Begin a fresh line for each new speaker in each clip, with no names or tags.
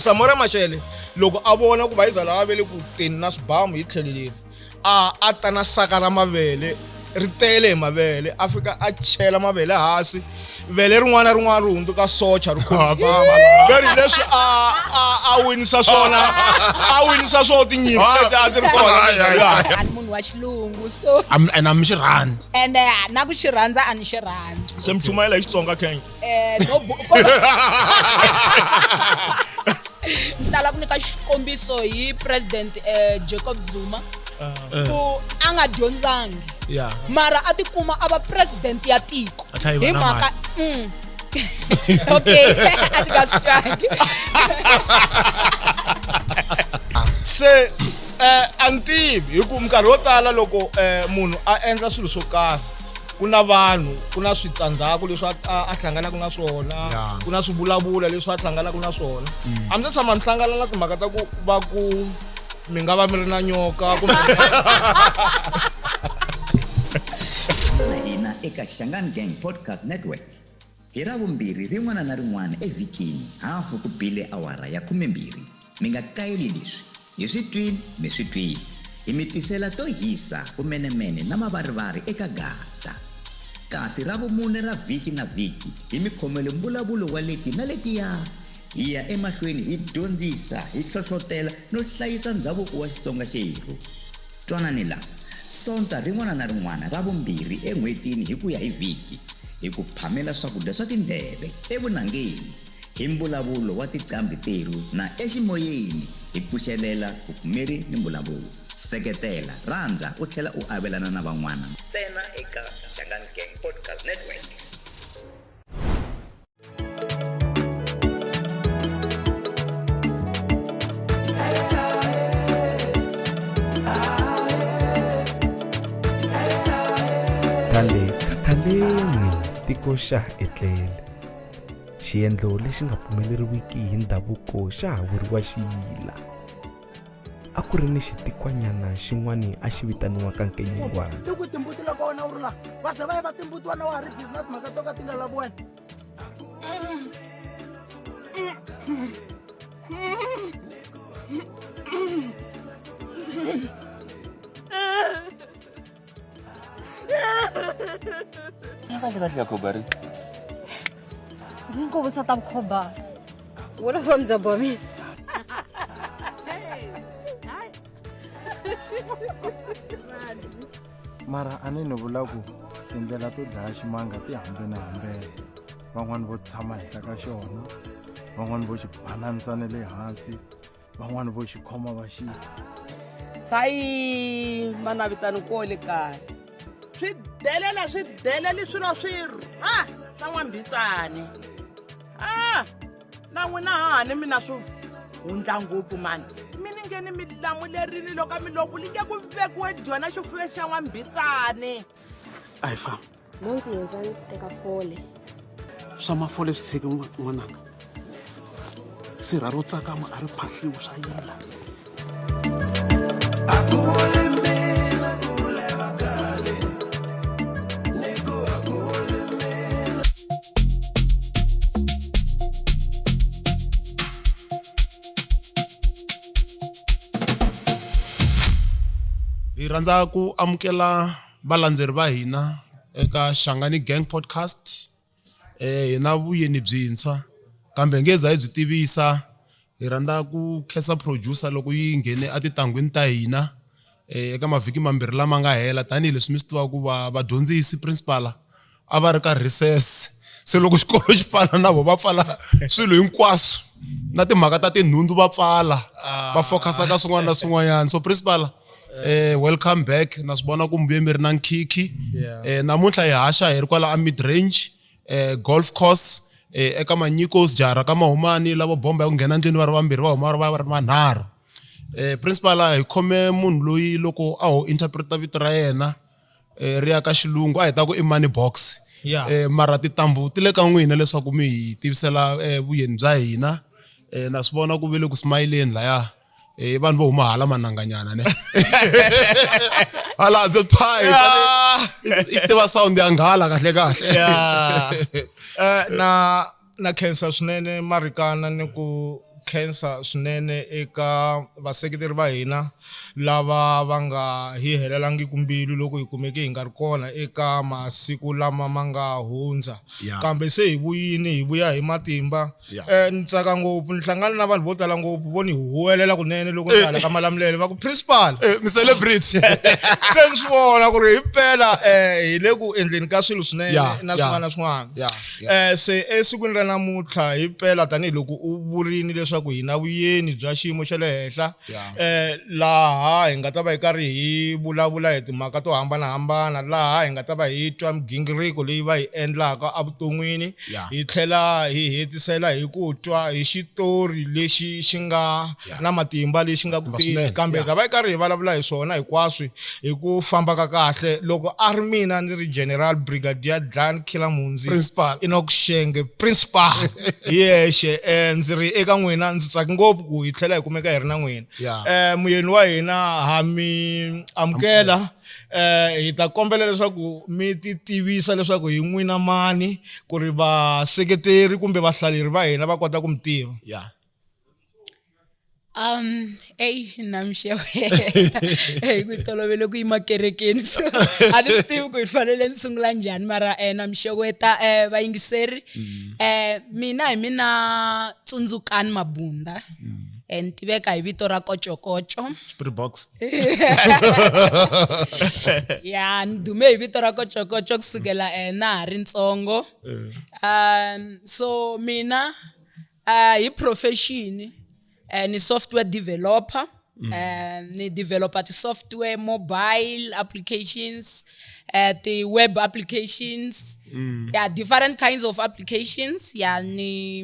Samora Machel loko a vona ku bayizala va vele ku teni na swibamu hi tlhelo leri a ta na saka ra mavele ri tele hi mavele a fika a chela mavele hansi vele rin'wana ri hundzuka socha ri khoma veri leswi a winisa swona tinyimpi a ti ri kona
ani munhu wa xilungu so
and I'm xirhandzi
and na ku xirhandza ani xirhandzi
se mchumayela hi Xitsonga Kenya
no tala ku nyika xikombiso hi president Jacob Zuma ku a nga dyondzangi mara a ti kuma a va president ya tiko hi mhaka okay a ti nga swi twangi
se antivi hi ku minkarhi yo tala loko munhu a endla swilo swo karhi ku na vanhu ku na switandzhaku leswi a hlanganaka na swona ku na swivulavulo leswi a hlanganaka na swona a mi se tshama mi hlangana na timhaka ta ku va ku mi nga va mi ri na nyoka kumbe
hina eka Shangani Gang Podcast Network hi Ravumbirhi rin'wana na rin'wana evhikini hafu ku bile awara ya 12 mi nga kayeli leswi hi swi twini mi swi twini hi mi tisela to hisa kumenemene na mavarivari eka Gaza kasi Ravumune ra vhiki na vhiki hi mi khomele mbulavulo wa leti na letiya hi ya emahlweni hi dyondzisa hi hlohlotela no hlayisa ndhavuko wa Xitsonga xerhu twanani la sonta rin'wana na rin'wana Ravumbirhi en'hwetini hi ku ya hi vhiki hi ku phamela swakudya swa tindleve evunangeni hi mbulavulo wa tiqambi teru na eximoyeni hi pfuxelela ku kumeri ni mbulavulo seketela rhandza u tlhela u avelana na van'wana ntsena eka Shangani Gang Podcast Network.
Khathaleni tiko xa etlele xiendlo lexi nga pfumeleriwiki hi ndhavuko xa ha vuriwa xiyila a ku ri ni xitikwanyana xin'wani a xi vitaniwa ka Nkenyingwana
loko timbuti loko wena u ri la va ze va ya va timbuti wena wa ha ri business mhaka to ka ti nga lavi wena
Nko sa tab khoba. Wala fam zabami.
Mara ani ni vula ku tindlela to dlaya ximanga ti hambana van'wani vo tshama henhla ka xona van'wani vo xi balansa ne le hansi van'wani vo xi khoma va xi
sai manavitani ko le kaya swi deleli swilo swirho na n'wambitsani na n'wina hahani mina swo hundla ngopfu mani mi ni nge ni mi lamulerini loko mi lovuli nge ku vekiwe dyona xifuyo xa n'wambitsani
a hi famba
mo ndzi yenza ni teka fole
swa mafole swi tshiki n'wananga sirha ro tsakama a ri phahliwi swa yila
hi rhandza ku amukela valandzeri va hina eka Shangani Gang Podcast hina vuyeni byintshwa kambe ngeza hi byi tivisa hi rhandza ku khensa producer loko yi nghene a titangwini ta hina eka mavhiki mambirhi lama nga hela tanihileswi mi swi tivaka ku vadyondzisi principal a va ri ka recess se loko xikolo xi pfala na vo va pfala swilo hinkwaswo na timhaka ta tinhundzu va pfala va focusa ka swin'wana na swin'wanyana so principal welcome back na swibona ku mbuye mi ri na nkiki namuntlha hi haxa hi ri kwala a mid range golf course eka manyikos jara ka mahumani lavo bomba ya ku nghena ndleni va ri vambirhi va huma va ri manharhu principal hi khome munhu loyi loko a ho interpreta vito ra yena ri ya ka xilungu a hi ta ku i money box mara titambu ti le ka n'wina leswaku mi hi tivisela vuyeni bya hina na swivona ku vele ku smileni laya vanhu vo huma hala mananganyana ne hala byo pie itiva sound ya nghala kahle
na khensa swinene marikana ni ku khensa swinene eka vaseketeri va hina lava va nga hi helelangi kumbilu loko hi kumeke hi nga ri kona eka masiku lama ma nga hundza kambe se hi vuyini hi vuya hi matimba ni tsaka ngopfu ni hlangana na vanhu vo tala ngopfu vo ni huwelela kunene loko ni hala ka malamulelo va ku principal
mi celebrate
se ni swi vona ku ri hi phela hi le ku endleni ka swilo swinene na swin'wana na swin'wana se esikwini ra namuntlha hi phela tanihiloko u vurini leswaku hi na vuyeni bya xiyimo xa le henhla laha hi nga ta va hi karhi hi vulavula hi timhaka to hambanahambana laha hi nga ta va hi twa migingiriko leyi va hi endlaka evuton'wini hi tlhela hi hetisela hi ku twa hi xitori lexi xi nga na matimba lexi nga ku tini kambe hi ta va hi karhi hi vulavula hi swona hinkwaswo hi ku famba ka kahle loko a ri mina ni ri General Brigadier Dlani Khilamunzi
Principal
Enoch Shenge principal yexe ndzi ri eka n'wina ndzi tsaka ngopfu ku hi tlhela hi kumeka hi ri na n'wina muyeni wa hina ha mi amukela hi ta kombela leswaku mi titivisa leswaku hi n'wina mani ku ri vaseketeri kumbe vahlaleri va hina va kota ku mi tiva
namxeweta ku tolovele ku yima kerekeni so a ni swi tivi ku hi fanele ni sungula njhani mara namxeweta vayingiseri mina hi mina Tsundzukani Mabunda ni tiveka hi vito ra Kochokocho
spirit box
ni dume hi vito ra Kochokocho kusukela na ha ri ntsongo so mina hi profession ni software developer ni developer ti software mobile applications the web applications different kinds of applications ni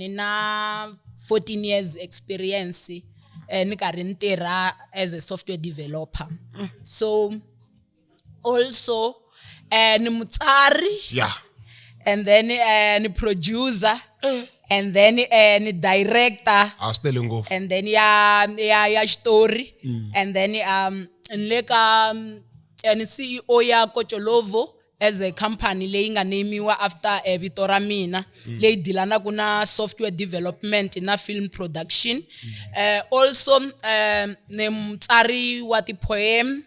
na 14 years experience ni karhi ni tirha as a software developer so also ni mutsari and then ni producer and then ni director and then ya story and then nleka ni CEO ya Kocholovo as a company leyi nga namiwa after vito ra mina leyi dilanaku na software development na film production also ni mutsari wa ti poem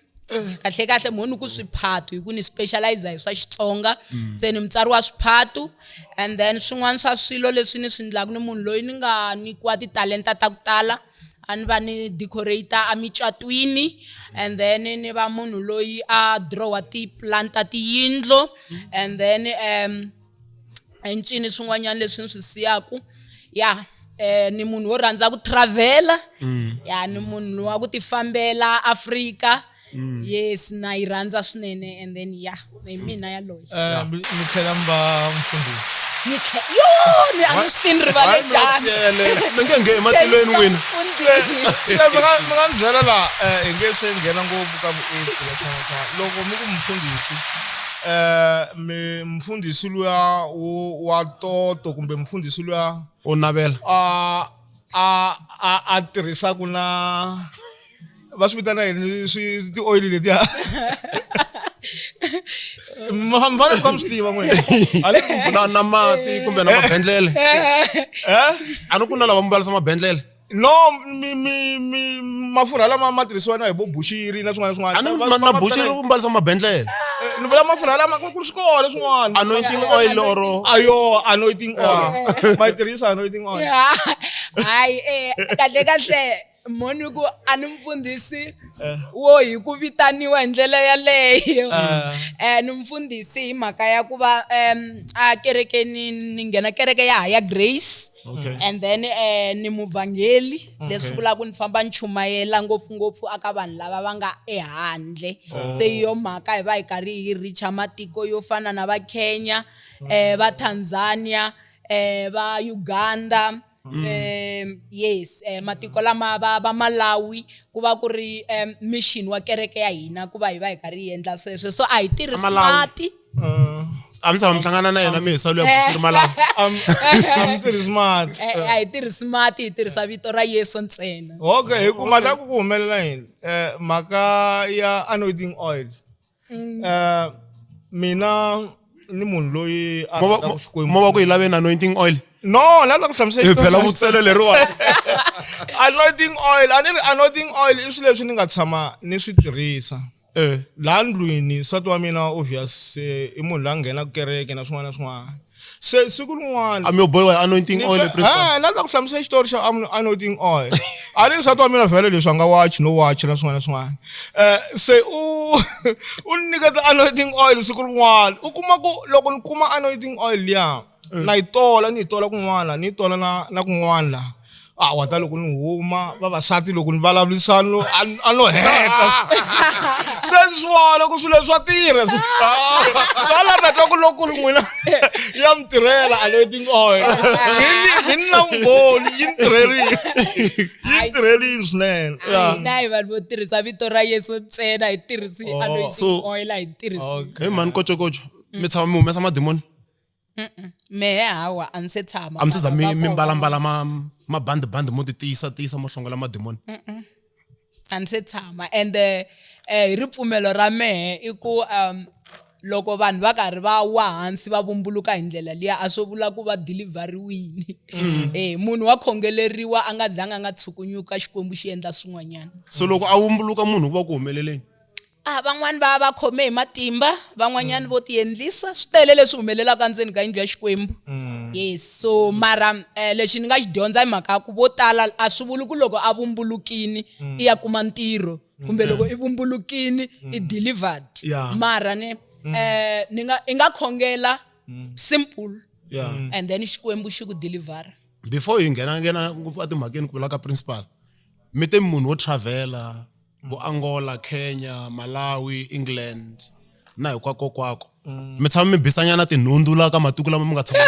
kahle munhu ku swiphato hi ku ni specialize hi swa Xitsonga se ni mutsari wa swiphato and then swin'wana swa swilo leswi ni swi endlaku ni munhu loyi ni nga nyikiwa ti talenta ta ku tala a ni va ni decorator a micatwini and then ni va munhu loyi a draw ti planta ti yindlo and then encini swin'wanyana leswi ni swi siyaku ni munhu wo rhandza ku travela ni munhu wa ku ti fambela Africa yes na yi rhandza swinene and then hi mina yaloyo
mi tlhela mi va mfundhisi
ni a ni swi tivi ni rivale njhani
mi nge nge ematilweni n'wina
mi nga ni byela laha hi nge se nghena ngopfu ka vuenti loko mi ku mfundhisi mfundhisi luya wa toto kumbe mfundhisi luya
o navela
a tirhisaku na va swi vitana yini swi ti-oil letiya mi fanele ku mi swi tiva n'wina
na mati kumbe na mabendlele a ni ku na lava mbalisa mabendlele
no mafurha lama ma tirhisiwa na hi vo bushiri na swin'wana
a ni na bushiri ku mbalisa mabendlele
ni vula mafurha lama ku ri swikolo swin'wana
anointing oil oro
anointing oil ma tirhisa anointing oil
hayi kahle moni ku a ni mfundhisi wo hi ku vitaniwa hi ndlela yaleyo ni mfundhisi hi mhaka ya ku va a kerekeni ni nghena kereke ya Higher Grace and then ni muvhangeli leswi vulaku ni famba ni chumayela ngopfungopfu aka vanhu lava va nga ehandle se hiyo mhaka hi va hi karhi hi richa matiko yo fana na va Kenya va Tanzania va Uganda yes matiko lama va Malawi ku va ku ri mission wa kereke ya hina ku va hi karhi hi endla sweswo so a hi tirhi smart
a mi tshama mi hlangana na yena mi hisa luya bushiri Malawi
a mi tirhi smart
a hi tirhi smart hi tirhisa vito ra Yesu ntsena
okay hi ku mhaka ku humelela yini mhaka ya anointing oil mina ni munhu loyi
mo va ku hi laveni anointing oil
No, not like some say.
phela vutsele leriwa.
Anointing oil. Anointing oil i swilo leswi ni nga tshama ni swi tirhisa. La ndlwini nsati wa mina obvious i munhu la nghena ku kereke na swin'wana na swin'wana. Se siku rin'wana
I'm your boy with anointing oil principal.
Na ku hlamusela xitori xa anointing oil. A ni nsati wa mina vhele leswi a nga watch no watch na swin'wana na swin'wana. Se u nyiketa anointing oil siku rin'wana. U kuma ku loko ni kuma anointing oil liya na yi tola kun'wana ni tola na kun'wana la. Wata loko ni huma vavasati loko ni vulavurisana ano heta se swona loko swilo swa tirha sala na twa ku loko n'wina ya mi tirhela anointing oil ni na ngoni yi tirherile swinene
nayi vanhu vo tirhisa vito ra Yesu ntsena hi tirhisi anointing oil a hi tirhisi
Hey man kocho mi tshama mi humesa mademoni
mehe hawa a ni se tshama
a mi se za mi mbalambala mabandi mo ti tiyisa mo hlongela mademoni
a ni se tshama and hi ripfumelo ra mehe i ku loko vanhu va karhi va wa hansi va vumbuluka hi ndlela liya a swo vula ku va deliveriwini munhu wa khongeleriwa a nga zanga a nga tshukunyuka xikwembu xi endla swin'wanyana
so loko a vumbuluka munhu ku va ku humeleleni
van'wani va khome hi matimba van'wanyana vo ti endlisa swi tele leswi humelelaka ndzeni ka yindlu ya xikwembu yes so mara lexi ni nga xi dyondza hi mhaka ku vo tala a swi vuli ku loko a vumbulukini i ya kuma ntirho kumbe loko i vumbulukini i delivered mara i nga khongela simple and then xikwembu xi ku delivera
before hi nghena ngopfu a timhakeni ku vulaka principal mi te munhu wo travela vo Angola, Kenya, Malawi, England na hikwako mi tshama mi bisanyana tinhundzu la ka matiko lama mi nga tshama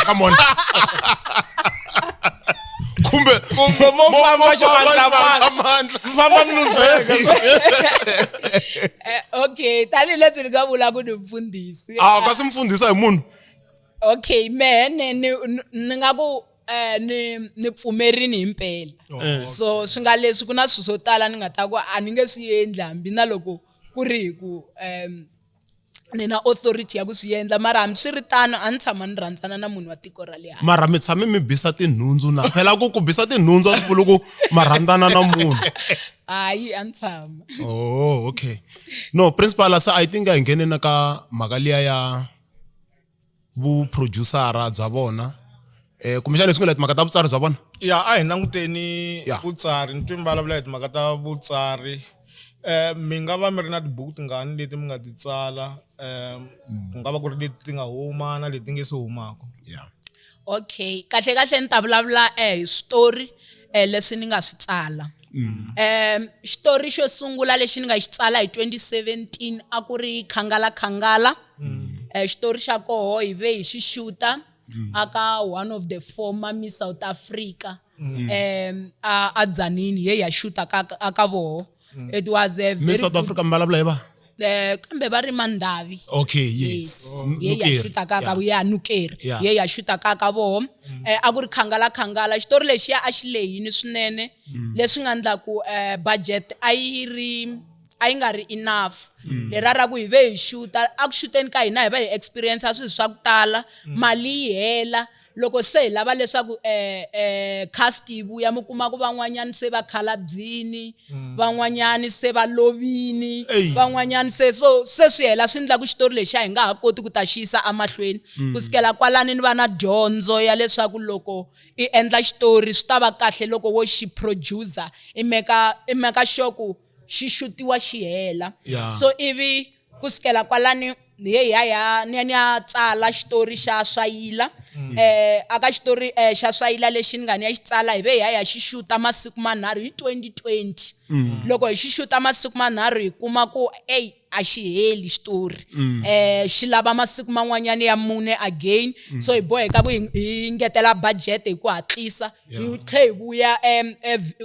ka mona kumbe
mo famba ni luzeka
okay tani let's ni nga vula ku ni mfundhisi
kasi mfundhisa hi munhu
okay mehe ni nga ku ni pfumerini himpela so swi nga leswi ku na swilo swo tala ni nga ta ku a ni nge swi endli hambi na loko ku ri hi ku ni na authority ya ku swi endla mara hambi swi ri tano a ni tshama ni rhandzana na munhu wa tiko ra le handle
mara mi tshame mi bisa tinhundzu na phela ku bisa tinhundzu a swi vuli ku ma rhandzana na munhu
hayi a ni tshama
okay no principal asa I think I nghene na ka mhaka liya ya vu producera bya vona kumbexana leswi nga le timhaka ta vutsari bya vona
a hi languteni vutsari ni twi mi vulavula hi timhaka ta vutsari mi nga va mi ri na tibuku tingani leti mi nga ti tsala ku nga va ku ri leti ti nga huma na leti nge se humaka
okay kahle ni ta vulavula hi story leswi ni nga swi tsala xitori xo sungula lexi ni nga xi tsala hi 2017 a ku ri khangala xitori xa koho hi ve hi xi xuta aka one of the former Miss South Africa a Dzanini ye ya shoot aka voho it was a
Miss South Africa mbalabla hi ba
kambe va ri Mandavi
okay yes
ye ya shoot aka ya Nukeri ye ya shoot aka voho a ku ri khangala xitori lexi ya a xi lehini swinene leswi nga endla ku budget a yi nga ri enough lerara ku hi ve hi shoota a ku shooteni ka hina hi va hi experience swilo swa ku tala mali yi hela loko se hi lava leswaku cast yi vuya mi kuma ku van'wanyani se va khalabyini van'wanyani se va lovini van'wanyani se swi hela swi endla ku xitori lexi a hi nga ha koti ku ta xiyisa amahlweni ku sukela kwalani ni va na dyondzo ya leswaku loko i endla xitori swi ta va kahle loko wo xi producer i meka sure ku xi shutiwa xi hela so ivi ku sukela kwalani ni ya tsala xitori xa Swayila aka xitori xa Swayila lexi ni nga ni ya xi tsala hi ve ya xi xuta masiku manharhu hi 2020 loko hi xi xuta masiku manharhu hi kuma ku a xi heli xitori xi lava masiku man'wanyana ya mune again so hi boheka ku hi ngetela budget hi ku hatlisa hi tlhe hi vuya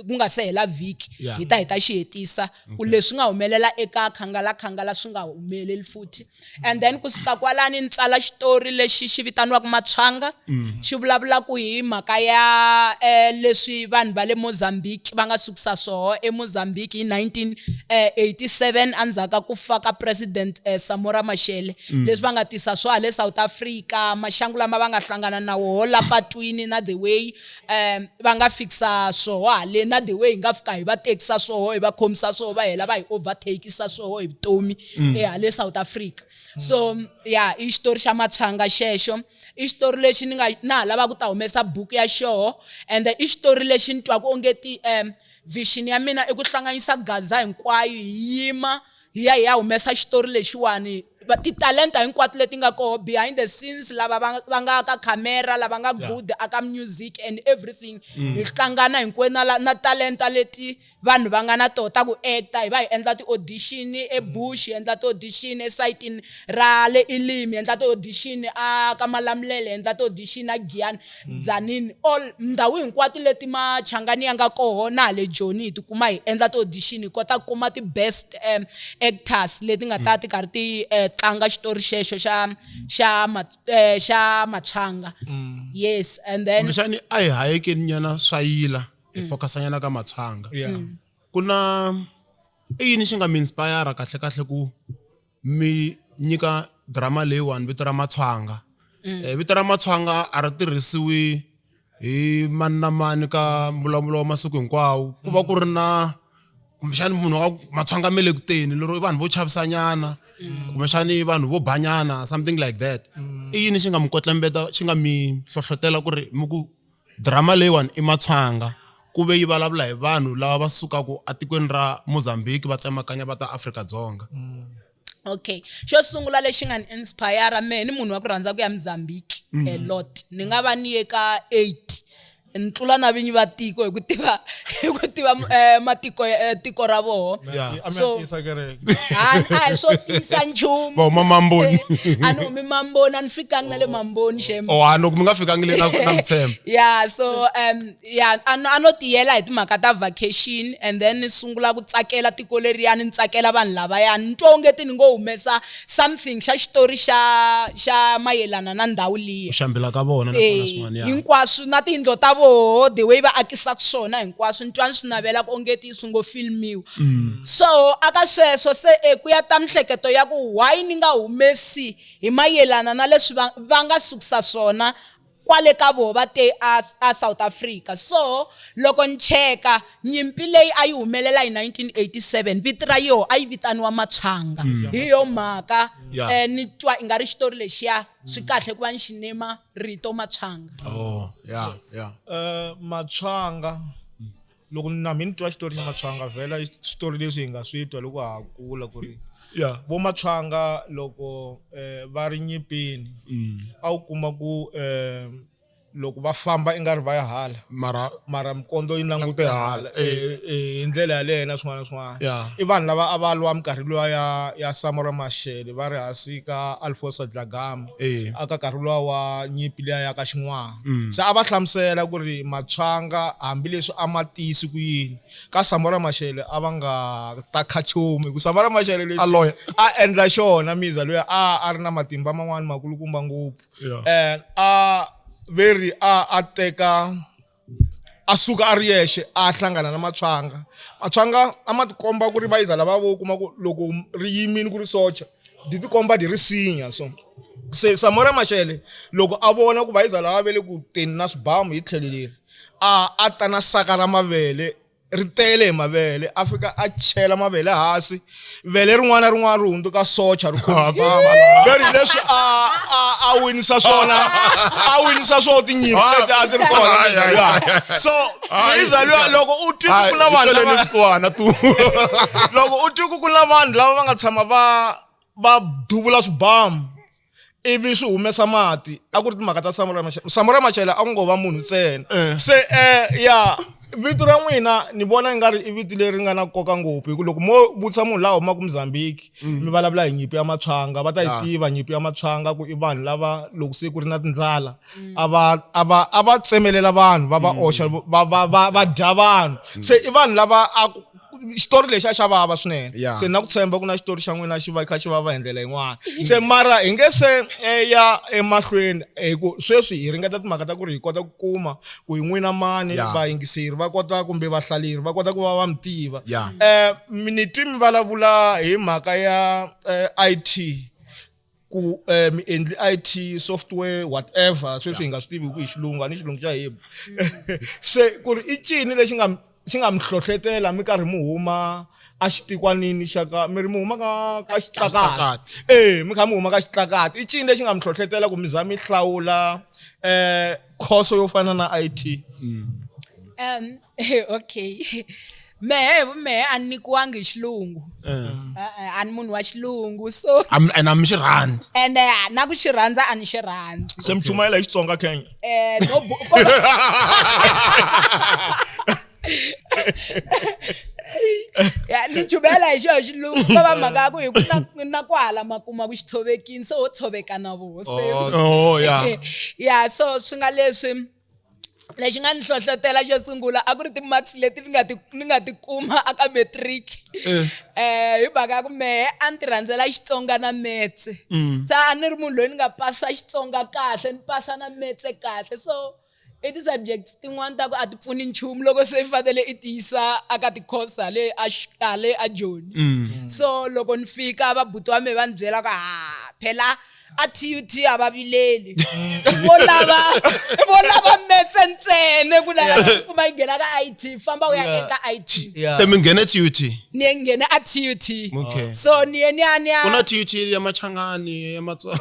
ku nga se hela vhiki hi ta xi hetisa ku leswi nga humelela eka khangala swi nga humeleli futhi and then kusuka kwalani ni tsala xitori lexi xi vitaniwaka Matshwanga xi vulavula ku hi mhaka ya leswi vanhu va le Mozambique va nga sukisa swoho eMozambique hi 1987 andzhaka ku fa tisiwa ka president Samora Machel leswi va nga tisa swa le South Africa mashangu lama va nga hlangana na wola patwini na the way va nga fixa swo hale na the way nga fika hi va tekisa swo hi va khomisa swo va hela va hi overtake sa swo hi vutomi le South Africa so yeah i story xa Matshanga xexo i story lexi ni nga na lava ku ta humesa book ya show and i story lexi ni twa ku ongeti vision ya mina i ku hlanganisa Gaza hinkwayo yima hi ya humesa xitori lexiwani ti talenta hinkwato leti nga koho behind the scenes lava va nga ka camera lava nga good aka music and everything hi hlangana hinkwenu na talenta leti vanhu va nga na tota ku actor hi va hi endla ti audition eBush hi endla ti audition esayitini ra le Ilimi hi endla ti audition ka Malamulele hi endla ti audition Giyani Dzanini all ndhawu hinkwato leti Machangani ya nga koho na le Joni hi tikuma hi endla ti audition hi kota ku kuma ti best actors leti nga ta ti karhi ti tlanga xitori xexo xa Machanga yes and then
kumbexani a hi hayekeni nyana swayila hi focusanyana ka Machanga kuna yini xi nga mi inspire kahle kahle ku mi nyika drama leyiwani vito ra Machanga vito ra Machanga a ri tirhisiwi hi mani na mani ka mbulavulo wa masiku hinkwawo ku va ku ri na kumbexani munhu wa Machanga me le kuteni lero vanhu vo chavisanyana kumbexani vanhu vo banyana something like that i yini xi nga mi kotlembeta xi nga mi hlohlotela ku ri mi ku drama leyiwani i Machanga ku ve yi vulavula hi vanhu lava va sukaka atikweni ra Mozambique va tsemakanya va ta Afrika-Dzonga
okay xo sungula lexi nga ni inspire me ni munhu wa ku rhandza ku ya Mozambique a lot ni nga va ni eka 8 ni tlula na vinyi va tiko hi ku tiva matiko tiko ra voho so a so tisa nchumu
vo Mamboni
ano mi Mamboni ani fikangi na le Mamboni shem
ano mi nga fikangi le na Mthembu
yeah so ano tiyela hi timhaka ta vacation and then ni sungula ku tsakela tiko leriyani ni tsakela vanhu lavayani ni twa ongeti ni ngo humesa something xa xitori xa mayelana na ndhawu liya
xambila ka vona na swin'wana
hinkwaswo na tindlo ta voho the way va akisa ku swona hinkwaswo ni twa ni swi navela ku ongeti swi ngo filmiwa so aka sweswo se ku ya ta mihleketo ya ku why ni nga humesi hi mayelana na leswi va nga sukisa swona kwale ka vo va te a South Africa so loko ni cheka nyimpi leyi a yi humelela hi 1987 vito ra yo a yi vitaniwa Machanga hi yo mhaka ni twa ingari xitori lexiya swi kahle ku va ni xinema rito Machanga
Machanga loko na mina twa xitori xa Machanga vela xitori leswi hi nga swi twa loko ha kula ku ri vo Machanga loko va ri nyipini a wu kuma ku loko va famba ingari va ya hala mara mikondo yi langute hala hi ndlela yaleyo na swin'wana i vanhu lava a va lwa minkarhi luwa ya Samora Machel va ri hansi ka Alfonso Dhlakama aka nkarhi luwa wa nyimpi liya ya ka Xin'wana se a va hlamusela ku ri Machanga hambileswi a ma tiyisi ku yini ka Samora Machel a va nga ta khachomi ku Samora Machel leswi a endla xona miza loyi a ri na matimba man'wani makulukumba ngopfu very a teka a suka a ri yexe a hlangana na Machanga a ma tikomba ku ri va yiza lava vo kuma ku loko ri yimini ku ri socha di tikomba di ri sinya so se Samora Machel loko a vona ku va yiza lava vele ku teni na swibamu hi tlhelo leri a ta na saka ra mavele ri tele hi mavele a fika a chela mavele hansi vele rin'wana na rin'wana ri hundzuka socha ri very leswi a winisa swona tinyimpi leti a ti ri kona so izaliwa loko u twi ku na vanhu loko u twi ku na vanhu lava va nga tshama va duvula swibamu ivi swi humesa mati a ku ri timhaka ta Samora Machel a ku ngo va munhu ntsena se vito ra n'wina ni vona ingari i vito leri nga na nkoka ngopfu hi loko mo vutisa munhu laha humaka Mozambique mi vulavula hi nyimpi ya Machanga va ta yi tiva nyimpi ya Machanga ku i vanhu lava loko se ku ri na tindlala a va tsemelela vanhu va va oxa va dya vanhu se i vanhu lava xitori lexi a xa vava swinene
Yeah.
se na ku tshemba ku na xitori xa n'wina xi va kha xi vava hi ndlela yin'wana se mara hi nge se ya emahlweni hi ku sweswi hi ringeta timhaka ta ku ri hi kota ku kuma ku hi n'wina mani
Yeah.
vayingiseri va kota kumbe vahlaleri va kota ku va mi tiva
Yeah.
ni twi mi vulavula hi mhaka ya IT ku mi endli IT software whatever sweswi hi nga swi tivi ku hi xilungu a ni xilungu xa hina se ku ri i cini lexi nga mi hlohlotela mi karhi mu huma a xitikwanini xa ka mi ri mu huma ka xitlakati mi kha mi huma ka xitlakati i cini lexi nga mi hlohlotela ku mi za mi hlawula khoso yo fana na IT
Okay. Me a ni nyikiwangi hi xilungu. A ni munhu wa xilungu so
and I'm xi rhandzi.
and na ku xi rhandza a ni xi rhandzi.
se mi chumayela hi Xitsonga Kenya
No ya ni chubela hi xo xilungu ko va mhaka ya ku hi ku na kwala makuma ku xithovekini so ho tshoveka na vo
yeah
so swi nga leswi lexi nga ni hlohlotela xo sungula a ku ri ti-marks leti ni nga ti kuma aka matric hi mhaka ya ku mehe a ni ti rhandzela Xitsonga na metse se a ni ri munhu loyi ni nga pasa Xitsonga kahle ni pasa na metse kahle so i ti-subjects tin'wana ta ku a ti pfuni nchumu loko se i fanele i ti yisa aka ti-course hale a Joni so loko ni fika vabuti wa me va ni byela ku phela a TUT a va vileli vo lava metse ntsene ku lava kuma yi nghena ka IT famba u ya eka IT
Se mi nghene TUT.
ni nghene a TUT
Okay.
so ni ya
Kuna TUT ya Machangani ya Matswana.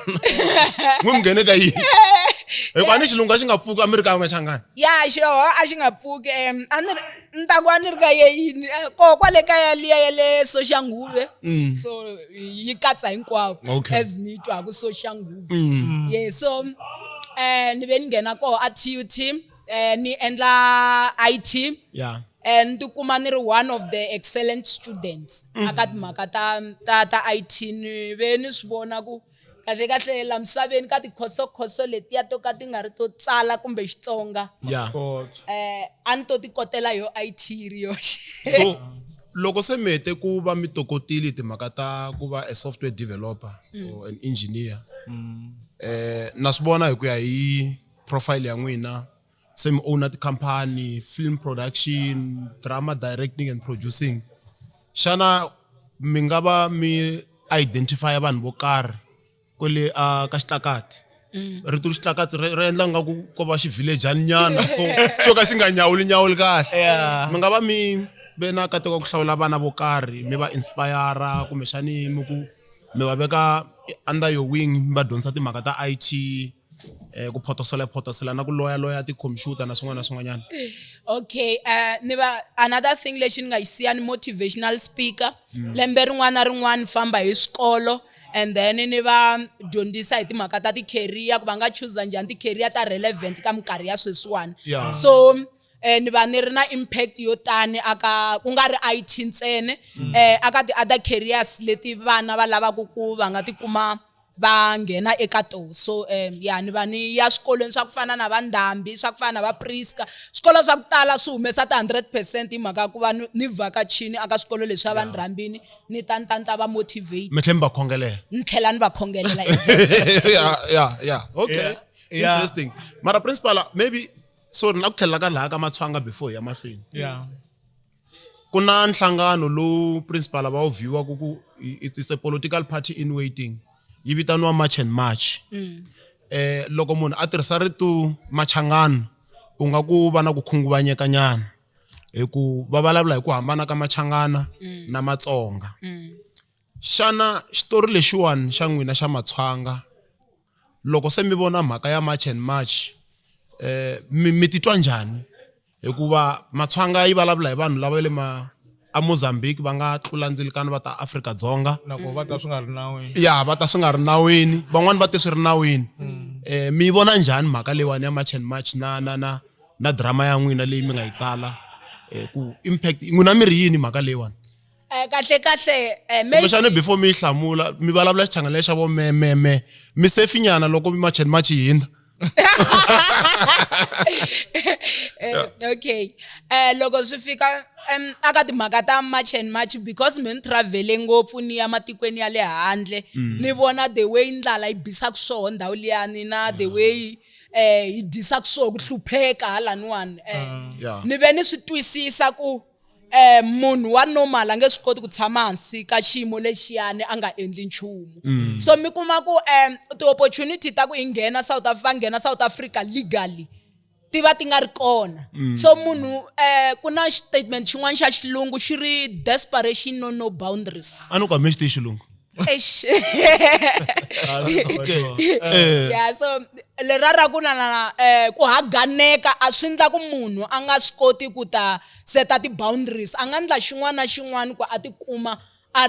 Mu mi nghene ka yini? Hikuva a ni xilungu a xi nga pfuki Amerika ya Machangani.
ya xoho a xi nga pfuki ni ta ku a ni ri ka yeyini kwale kaya liya ya le Soshanguve so yi katsa hinkwako
Okay.
as mi twaku Soshanguve yeah so ni ve ni nghena koho a TUT ni endla IT
Yeah.
and ti kuma ni ri one of the excellent students aka timhaka ta IT ni ve ni swi vona ku kahle la misaveni ka tikhoso letiya to ka ti nga ri to tsala kumbe Xitsonga
Yeah.
a ni to ti kotela yo IT ri yoxe
So loko se mi hete ku va mi tokotile timhaka ta ku va a software developer or an engineer na swi vona hi ku ya hi profile ya n'wina se mi owner tikhampani film production drama directing and producing xana mi nga va mi identify vanhu vo karhi kwele ka Xitlakati rito Xitlakati ri endla nga ku ko va xivillage nyana so xo ka xi nga nyawuli kahle mi nga va mi ve na kateka ku hlawula vana vo karhi mi va inspire kumbe xani mi va veka under your wing mi va dyondzisa timhaka ta IT ku photosela na ku loya ti-computer na swin'wanyana.
Okay, ni va another thing lexi ni nga xi siya ni motivational speaker lembe rin'wana na rin'wana famba hi swikolo and then ni va dyondzisa hi timhaka ta ti-career ku va nga choose njhani ti-career ta relevant ka minkarhi ya sweswiwani so ni va ni ri na impact yo tani aka ku nga ri IT ntsene aka ti-other careers leti vana va lavaka ku va nga tikuma va nghena eka to so ni va ni ya swikolweni swa ku fana na va Ndhambi swa ku fana na va Priska swikolo swa ku tala swi humesa ta 100% hi mhaka ku va ni vhakachini aka swikolo leswi va Ndhambini ni ta va motivate
mi tlhela mi va khongelela
ni tlhela ni va khongelela
yeah okay interesting mara principal maybe sorry na ku tlhela ka laha ka Matswanga before ya mahlweni ku na nhlangano lowu principal va wu viewa ku it's a political party in waiting yi vitaniwa March and March loko munhu a tirhisa rito Machangana u nga ku va na ku khunguvanyeka nyana hi ku va vulavula hi ku hambana ka Machangana na Matsonga xana xitori lexiwani xa n'wina xa Matswanga loko se mi vona mhaka ya March and March mi titwa njhani hikuva Matswanga yi vulavula hi vanhu lava le a Mozambique va nga tlula ndzilikana va ta Afrika-Dzonga
nako va ta swi nga ri nawini
va ta swi nga ri nawini van'wani va te swi ri nawini mi vona njhani mhaka leyiwani ya March and March na drama ya n'wina leyi mi nga yi tsala ku impact n'wina mi ri yini mhaka leyiwani
kahle
kumbexani before mi yi hlamula mi vulavula xichangelo xa vo meme mi sefinyana loko March and March yi hindza
okay loko swi fika aka timhaka ta march and march because me ni travel ngopfu ni ya matikweni ya le handle ni vona the way indlala yi bisa kuswo ndhawu liyani na the way yi disa kuswo ku hlupheka halaniwani ni ve ni swi twisisa ku munhu wa normal ange swi koti ku tshama hansi ka xiyimo lexiyani a nga endli nchumu so mi kuma ku ti-opportunity ta ku hi nghena va nghena South Africa legally ti va ti nga ri kona so munhu ku na statement xin'wana xa xilungu xi ri desperation know no boundaries
a ni ku hambi xi tiyi xilungu
yeah so lerara ku na ku haganeka a swi endla ku munhu a nga swi koti ku ta seta ti-boundaries a nga endla xin'wana na xin'wana ku a tikuma a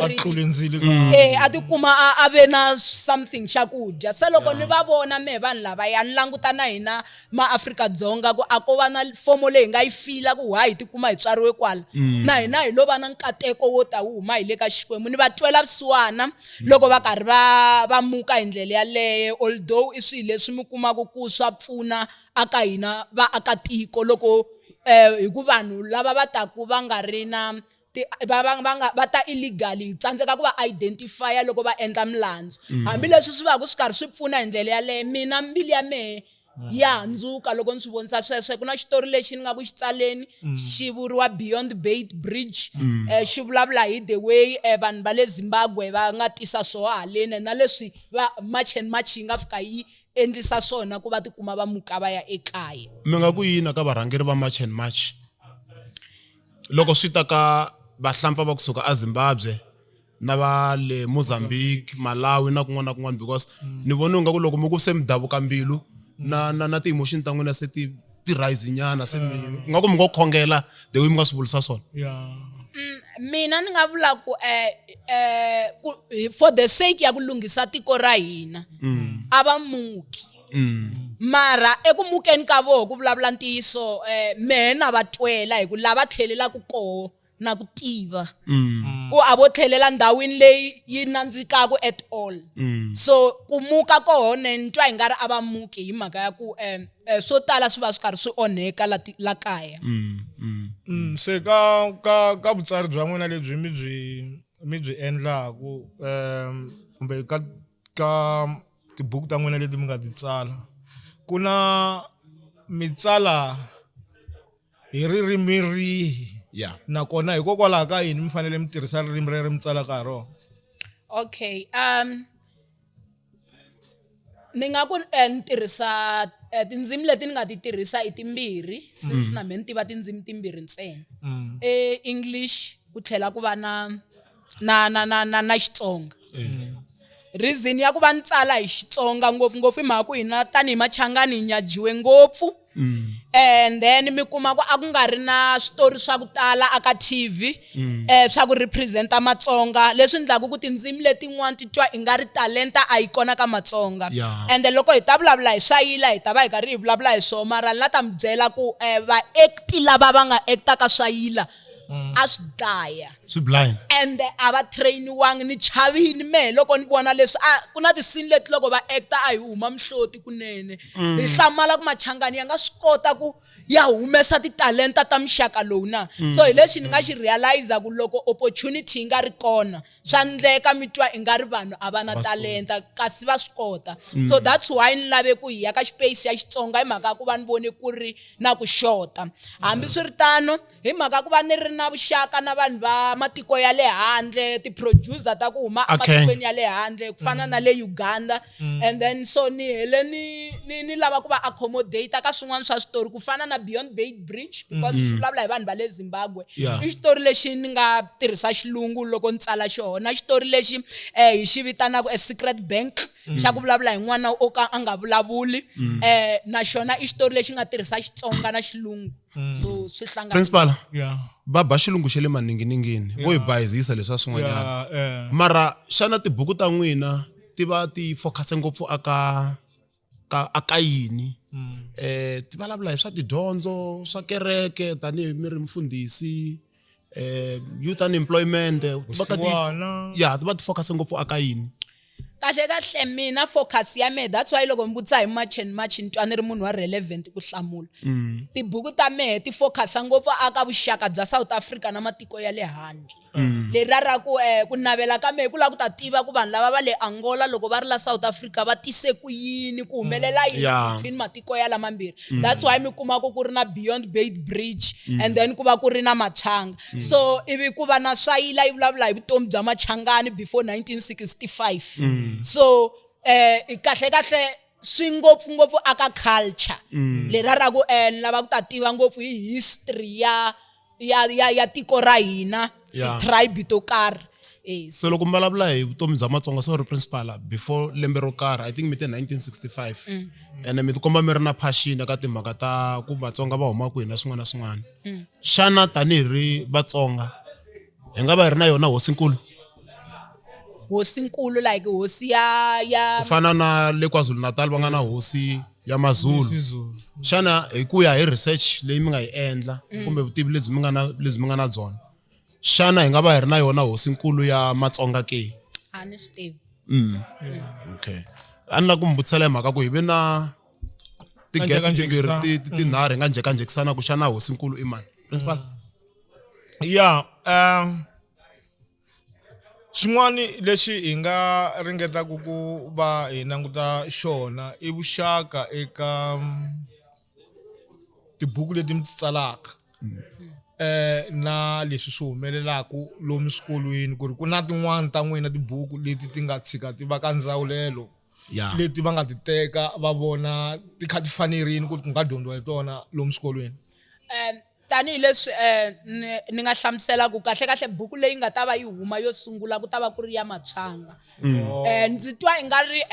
tikuma a ve na something xa ku dya se loko ni va vona mehe vanhu lava ya ni languta na hina maAfrika-Dzonga ku a ko va na fomo leyi nga yi fila ku hi tikuma hi tswariwe kwala na hina hi lo va na nkateko wo ta wu huma hi le ka Xikwembu ni va twela vusiwana loko va karhi va muka hi ndlela yaleyo although i swilo leswi mi kumaka ku swa pfuna aka hina vaakatiko loko hi ku vanhu lava va taku va nga ri na va ta illegally tsandzeka ku va identifya loko va endla milandzu hambileswi swi va ku swi karhi swi pfuna hi ndlela yaleyo mina mbili ya mehe ya handzuka loko ni swi vonisa sweswo ku na xitori lexi ni nga ku xi tsaleni xi vuriwa Beyond Bait Bridge xi vulavula hi the way vanhu va le Zimbabwe va nga tisa swoho haleni na leswi va march and march yi nga fika yi endlisa swona ku va tikuma va muka va ya ekaya
mi nga ku yini ka varhangeri va march and march loko swi ta ka vahlampfa va kusuka eZimbabwe na va le Mozambique Malawi na kun'wana na kun'wana because ni vona nga ku loko mi ku se mi davuka mbilu na ti-emotion ta n'wina se ti rise nyana se nga ku mi ngo khongela the way mi nga swi vulisa swona
mina ni nga vula ku for the sake ya ku lunghisa tiko ra hina a va muki mara eku mukeni ka voho ku vulavula ntiyiso mehe na va twela hi ku lava tlhelelaku koho na ku tiva ku a vo tlhelela ndhawini leyi yi nandzikaku at all so ku muka koho ni twa hi nga ri a va muki hi mhaka ya ku swo tala swi va swi karhi swi onheka la kaya
se ka vutsari bya n'wina lebyi mi byi endlaku kumbe ka tibuku ta n'wina leti mi nga ti tsala ku na mi tsala hi ririmi rihi nakona hikokwalaho ka yini mi fanele mi tirhisa ririmi rero mi tsalaka ha rona
okay ni nga ku ni tirhisa tindzimi leti ni nga ti tirhisa i timbirhi since na me ni tiva tindzimi timbirhi ntsena English ku tlhela ku va na Xitsonga reason ya ku va ni tsala hi Xitsonga ngopfungopfu hi mhaka ku hina tanihi Machangani hi nyajiwe ngopfu and then mi kuma ku a ku nga ri na switori swa ku tala aka TV swa ku representa Matsonga leswi endlaku ku tindzimi letin'wana ti twa i nga ri talenta a yi kona ka Matsonga and loko hi ta vulavula hi swayila hi ta va hi karhi hi vulavula hi swona mara ni la ta mi byela ku vaakti lava va nga acta ka swayila a swi dlaya
swi blind
and a va trainiwanga ni chavini mehe loko ni vona leswi ku na tisini leti loko va acta a hi huma mihloti kunene hi hlamala ku Machangani ya nga swi kota ku ya humesa titalenta ta mixaka lowu na so hi leswi ni nga xi realize ku loko opportunity yi nga ri kona swa ndleka mi twa i nga ri vanhu a va na talenta kasi va swi kota so that's why ni lave ku hi ya ka space ya Xitsonga hi mhaka ku va ni vone ku ri na ku xota hambi swi ri tano hi mhaka ku va ni ri na vuxaka na vanhu va matiko ya le handle ti-producer ta ku huma ematikweni ya le handle ku fana na le Uganda and then so ni hele ni lava ku va accommodate ka swin'wana swa switori ku fana na Beyond Bait Bridge because swi vulavula hi vanhu va le Zimbabwe i xitori lexi ni nga tirhisa xilungu loko ni tsala xona xitori lexi hi xi vitanaka A Secret Bank xa ku vulavula hi n'wana o ka a nga vulavuli na xona i xitori lexi nga tirhisa Xitsonga na xilungu so swi hlangana
principal va ba xilungu xe le maninginingini vo hi bayizisa leswa swin'wanyana mara xana tibuku ta n'wina ti va ti focus ngopfu aka yini ti vulavula hi swa tidyondzo swa kereke tanihi mi ri mfundhisi youth unemployment ti va ti focus ngopfu aka yini
kahle mina focus ya me that's why loko mbutsa hi much ntwani ri munhu wa relevant ku hlamula tibuku ta mehe ti focusa ngopfu aka vuxaka bya South Africa na matiko ya le handle le rara ku navela ka mehe ku la ku ta tiva ku vanhu lava va le Angola loko va ri la South Africa va tise ku yini ku humelela yini between matiko ya lama mambirhi that's why mi kuma ku ri na Beyond Bait Bridge and then ku va ku ri na Machanga so ivi ku va na swayila yi vulavula hi vutomi bya Machangani before 1965 so kahle swi ngopfu aka culture le rara ku lava ku ta tiva ngopfu hi history ya tiko ra hina ti tribe to karhi
so loko mbalavula hi vutomi bya Matsonga so principal before lembe ro karhi I think mi te 1965 and mi tikomba mi ri na passion eka timhaka ta ku Vatsonga va huma ku hina swin'wana na swin'wana xana tanihi ri Vatsonga hi nga va hi ri na yona hosinkulu
like hosi ya
ku fana na le KwaZulu Natal va nga na hosi ya Mazulu xana hi ku ya hi research leyi mi nga yi endla kumbe vutivi lebyi mi nga na byona xana hi nga va hi ri na yona hosinkulu ya Matsonga ke
a ni swi tivi
okay a ni la ku mi vutisela hi mhaka ku hi ve na ti-guest timbirhi tinharhu hi nga njhekanjhekisana ku xana hosinkulu i mani principal
xin'wani lexi hi nga ringetaku ku va hi languta xona i vuxaka eka tibuku leti mi tsalaka na leswi swi humelelaku lomu swikolweni ku ri ku na tin'wani ta n'wina tibuku leti ti nga tshika ti va ka ndzawulelo leti va nga ti teka va vona ti kha ti fanerini ku ri ku nga dyondziwa hi tona lomu swikolweni
tanihi leswi ni nga hlamusela ku kahle buku leyi nga ta va yi huma yo sungula ku ta va ku ri ya Machanga ndzi twa i nga ri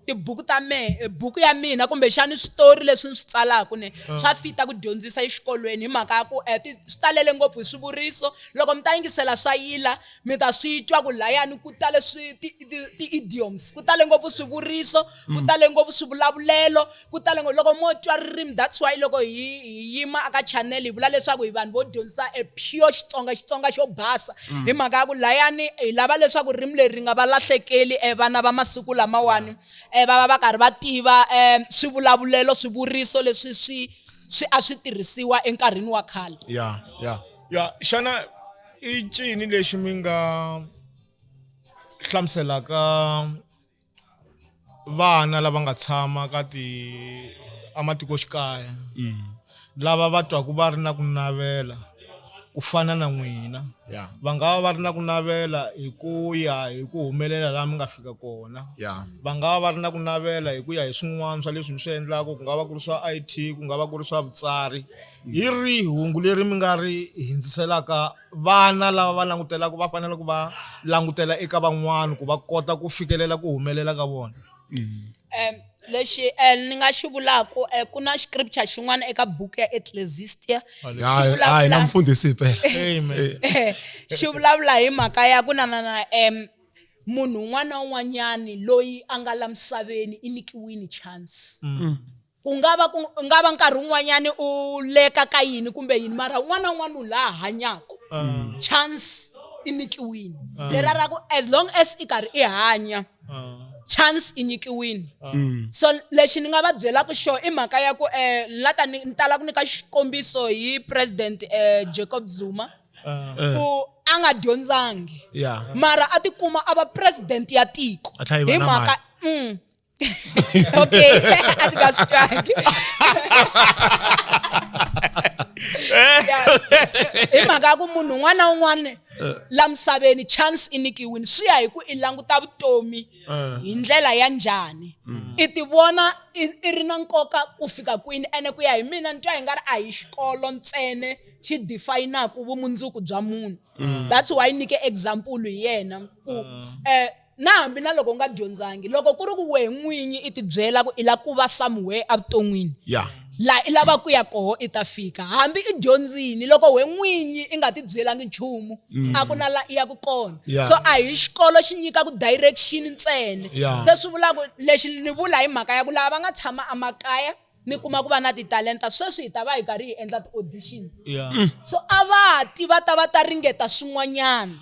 tibuku ta mehe buku ya mina kumbe xani switori leswi ni swi tsalaka ne swa fita ku dyondzisa exikolweni hi mhaka ya ku swi talele ngopfu hi swivuriso loko mi ta yingisela swayila mi ta swi twa ku layani ku tale ti-idioms ku tale ngopfu swivuriso ku tale ngopfu swivulavulelo ku tale loko mo twa ririmi that's why loko hi yima aka channel hi vula leswaku hi vanhu vo dyondzisa pure Xitsonga xo basa hi mhaka ya ku layani hi lava leswaku ririmi leri nga va lahlekeli vana va masiku lamawani va karhi va tiva swivulavulelo swivuriso leswi swi a swi tirhisiwa enkarhini wa khale
xana i cini lexi mi nga hlamuselaka vana lava nga tshama ka amatikoxikaya lava va twaku va ri na ku navela ku fana na n'wina va nga va ri na ku navela hi ku ya hi ku humelela laha mi nga fika kona va nga va ri na ku navela hi ku ya hi swin'wana swa leswi mi swi endlaku ku nga va ku ri swa IT ku nga va ku ri swa vutsari hi rihi hungu leri mi nga ri hindziselaka vana lava va langutelaku va fanele ku va langutela eka van'wana ku va kota ku fikelela ku humelela ka vona
lexi ni nga xi vulaku ku na scripture xin'wana eka buku ya Ecclesiastes
hayi na mfundhisi phela
xi vulavula hi mhaka ya ku na munhu un'wana na un'wanyani loyi a nga la misaveni i nikiwini chance ku nga va nkarhi un'wanyani u leka ka yini kumbe yini mara un'wana na un'wana u laha hanyaku chance i nikiwini lerara ku as long as i karhi i hanya chance i nyikiwini so lexi ni nga va byelaka i mhaka ya ku ni tala ku nyika xikombiso hi president Jacob Zuma ku a nga dyondzangi mara a tikuma a va president ya tiko hi mhaka okay a ti nga swi twangi hi mhaka ya ku munhu un'wana na un'wana la misaveni chance i nikiwini swi ya hi ku i languta vutomi hi ndlela ya njhani i ti vona i ri na nkoka ku fika kwini ene ku ya hi mina ni twa hi nga ri a hi xikolo ntsene xi define-aku vumundzuku bya munhu that's why ni nyike example hi yena ku na hambi na loko u nga dyondzangi loko ku ri ku wehe n'winyi i ti byela ku i la ku va somewhere evuton'wini laha i lava ku ya koho i ta fika hambi i dyondzini loko we n'winyi i nga ti byelangi nchumu a ku na la i ya ku kona so a hi xikolo xi nyikaku direction ntsene se swi vulaku lexi ni vula hi mhaka ya ku lava va nga tshama emakaya ni kuma ku va na titalenta sweswi hi ta va hi karhi hi endla ti-auditions so a va ti va ta ringeta swin'wanyana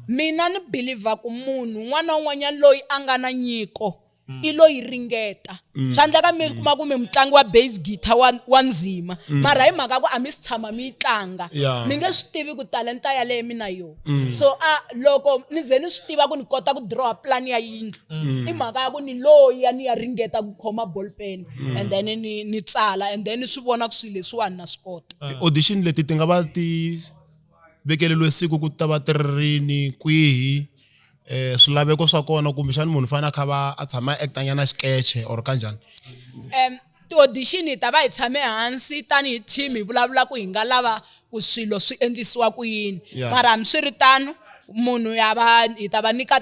mina ni believer ku munhu un'wana na un'wanyana loyi a nga na nyiko i loyi ringeta swa endleka mi kuma ku mi mutlangi wa bass guitar wa ndzima mara hi mhaka ku a mi swi tshama mi yi tlanga mi nge swi tivi ku talenta yaleyo mina yo so loko ni ze ni swi tiva ku ni kota ku draw plan ya yindlu i mhaka ya ku ni loyi ni ya ringeta ku khoma ball pen and then ni tsala and then ni swi vona ku swilo leswiwani na swi kota
audition leti ti nga va ti vekeleliwe siku ku ta va ti rini kwihi swilaveko swa kona kumbe xana munhu fana kha a tshama actanyana sketch or kanjani
ti-audition hi ta va hi tshame hansi tanihi team hi vulavula ku hi nga lava ku swilo swi endlisiwa ku yini mara hambiswiritano munhu hi ta va nyika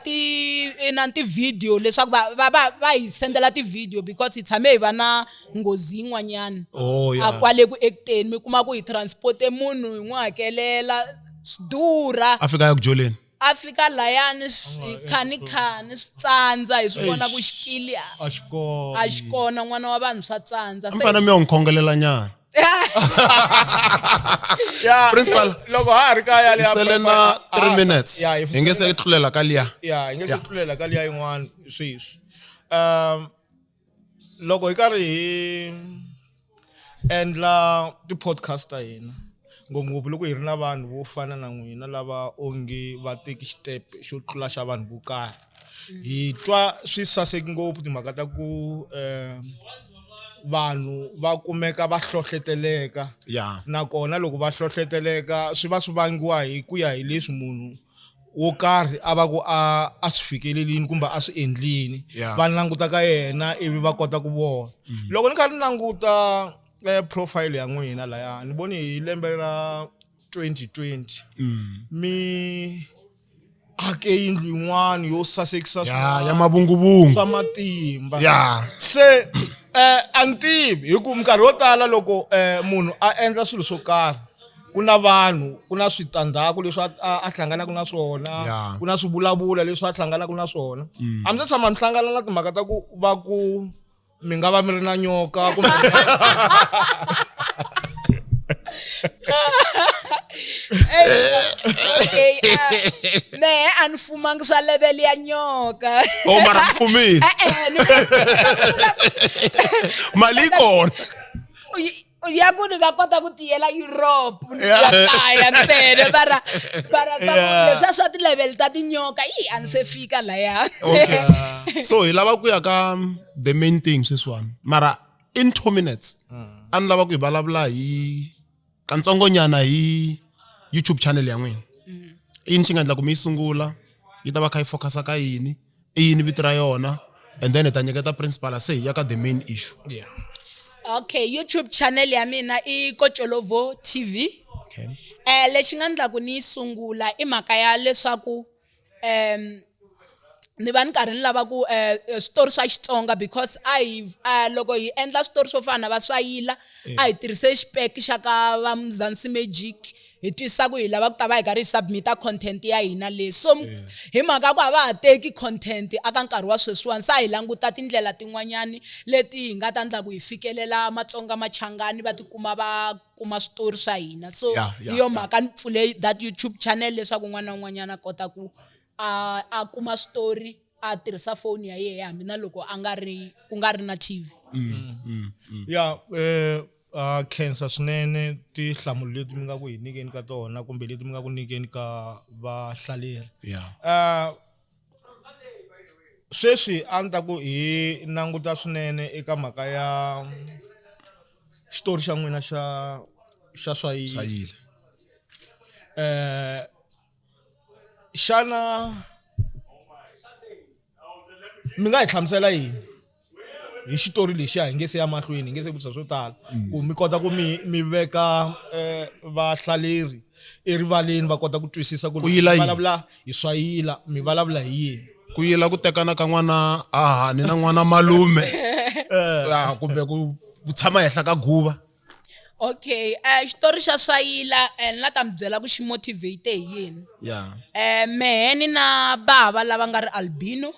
ti-video leswaku va hi sendela ti-video because hi tshame hi va na nghozi yin'wanyana a kwale ku acteni mi kuma ku hi transporte munhu hi n'wi hakelela swi durha
a fika ya ku joleni
a fika layani khani swi tsandza hi swi vona ku xikili
a
xi kona n'wana wa vanhu swa tsandza
mi fana mi ya n'wi khongelela nyana principal
loko ha ri kaya liya
sele na 3 minutes hi nge se tlulela ka liya
hi nge se tlulela ka liya yin'wana sweswi loko hi karhi hi endla ti-podcast ta hina ngopfungopfu loko hi ri na vanhu vo fana na n'wina lava onge va teki xitepe xo tlula xa vanhu vo karhi hi twa swi saseki ngopfu timhaka ta ku vanhu va kumeka va hlohleteleka nakona loko va hlohleteleka swi va swi vangiwa hi ku ya hi leswi munhu wo karhi a va ku a swi fikelelini kumbe a swi endlini va languta ka yena ivi va kota ku vona loko ni kha ni languta profile ya n'wina laya ni voni hi lembe ra 2020 mi ake yindlu yin'wana yo sasekisa
ya mavunguvungu
swa matimba se a ni tivi hi ku minkarhi yo tala loko munhu a endla swilo swo karhi ku na vanhu ku na switandzhaku leswi a hlanganaka na swona ku na swivulavula leswi a hlanganaka na swona a mi se tshama mi hlangana na timhaka ta ku va ku mi nga va mi ri na nyoka kumbe
mehe a ni fumangi swa level ya nyoka
mara mfumile mali yi kona
ya ku ni nga kota ku tiyela Europe ya kaya ntsena mara leswiya swa ti-level ta tinyoka a ni se fika laya
so hi lava ku ya ka the main thing sweswiwani mara in 2 minutes a ni lava ku hi vulavula hi kantsongonyana hi YouTube channel ya n'wina yini xi nga endla ku mi yi sungula yi ta va kha yi focusa ka yini i yini vito ra yona and then hi ta nyiketa principal se hi ya ka the main issue
okay YouTube channel ya mina i Kotsholovo TV lexi nga endla ku ni yi sungula i mhaka ya leswaku ni va ni karhi ni lava ku switori swa Xitsonga because loko hi endla switori swo fana va swayila a hi tirhise xipeki xa ka va Mzansi Magic hi twisisa ku hi lava ku ta va hi karhi hi submita content ya hina leswi so hi mhaka ku a va ha teki content aka nkarhi wa sweswiwani sa hi languta tindlela tin'wanyani leti hi nga ta endla ku hi fikelela Matsonga Machangani va tikuma va kuma switori swa hina so hi yo mhaka ni pfule that YouTube channel leswaku n'wana na un'wanyana a kota ku a kuma story a tirhisa phone ya yena hambi na loko ku nga ri na TV
khensa swinene tihlamulo leti mi nga ku hi nyikeni ka tona kumbe leti mi nga ku nyikeni ka vahlaleri sweswi a ni ta ku hi languta swinene eka mhaka ya xitori xa n'wina xa swayila xana mi nga hi hlamusela yini hi xitori lexi hi nge se ya mahlweni hi nge se vutisa swo tala ku mi kota ku mi veka vahlaleri erivaleni va kota ku twisisa ku vulavula hi swayila mi vulavula hi yini
ku yila ku tekana ka n'wana ni na n'wana malume kumbe ku tshama henhla ka guva
okay xitori xa swayila ni la ta mi byela ku xi motivate hi yini mehe ni na bava lava nga ri albino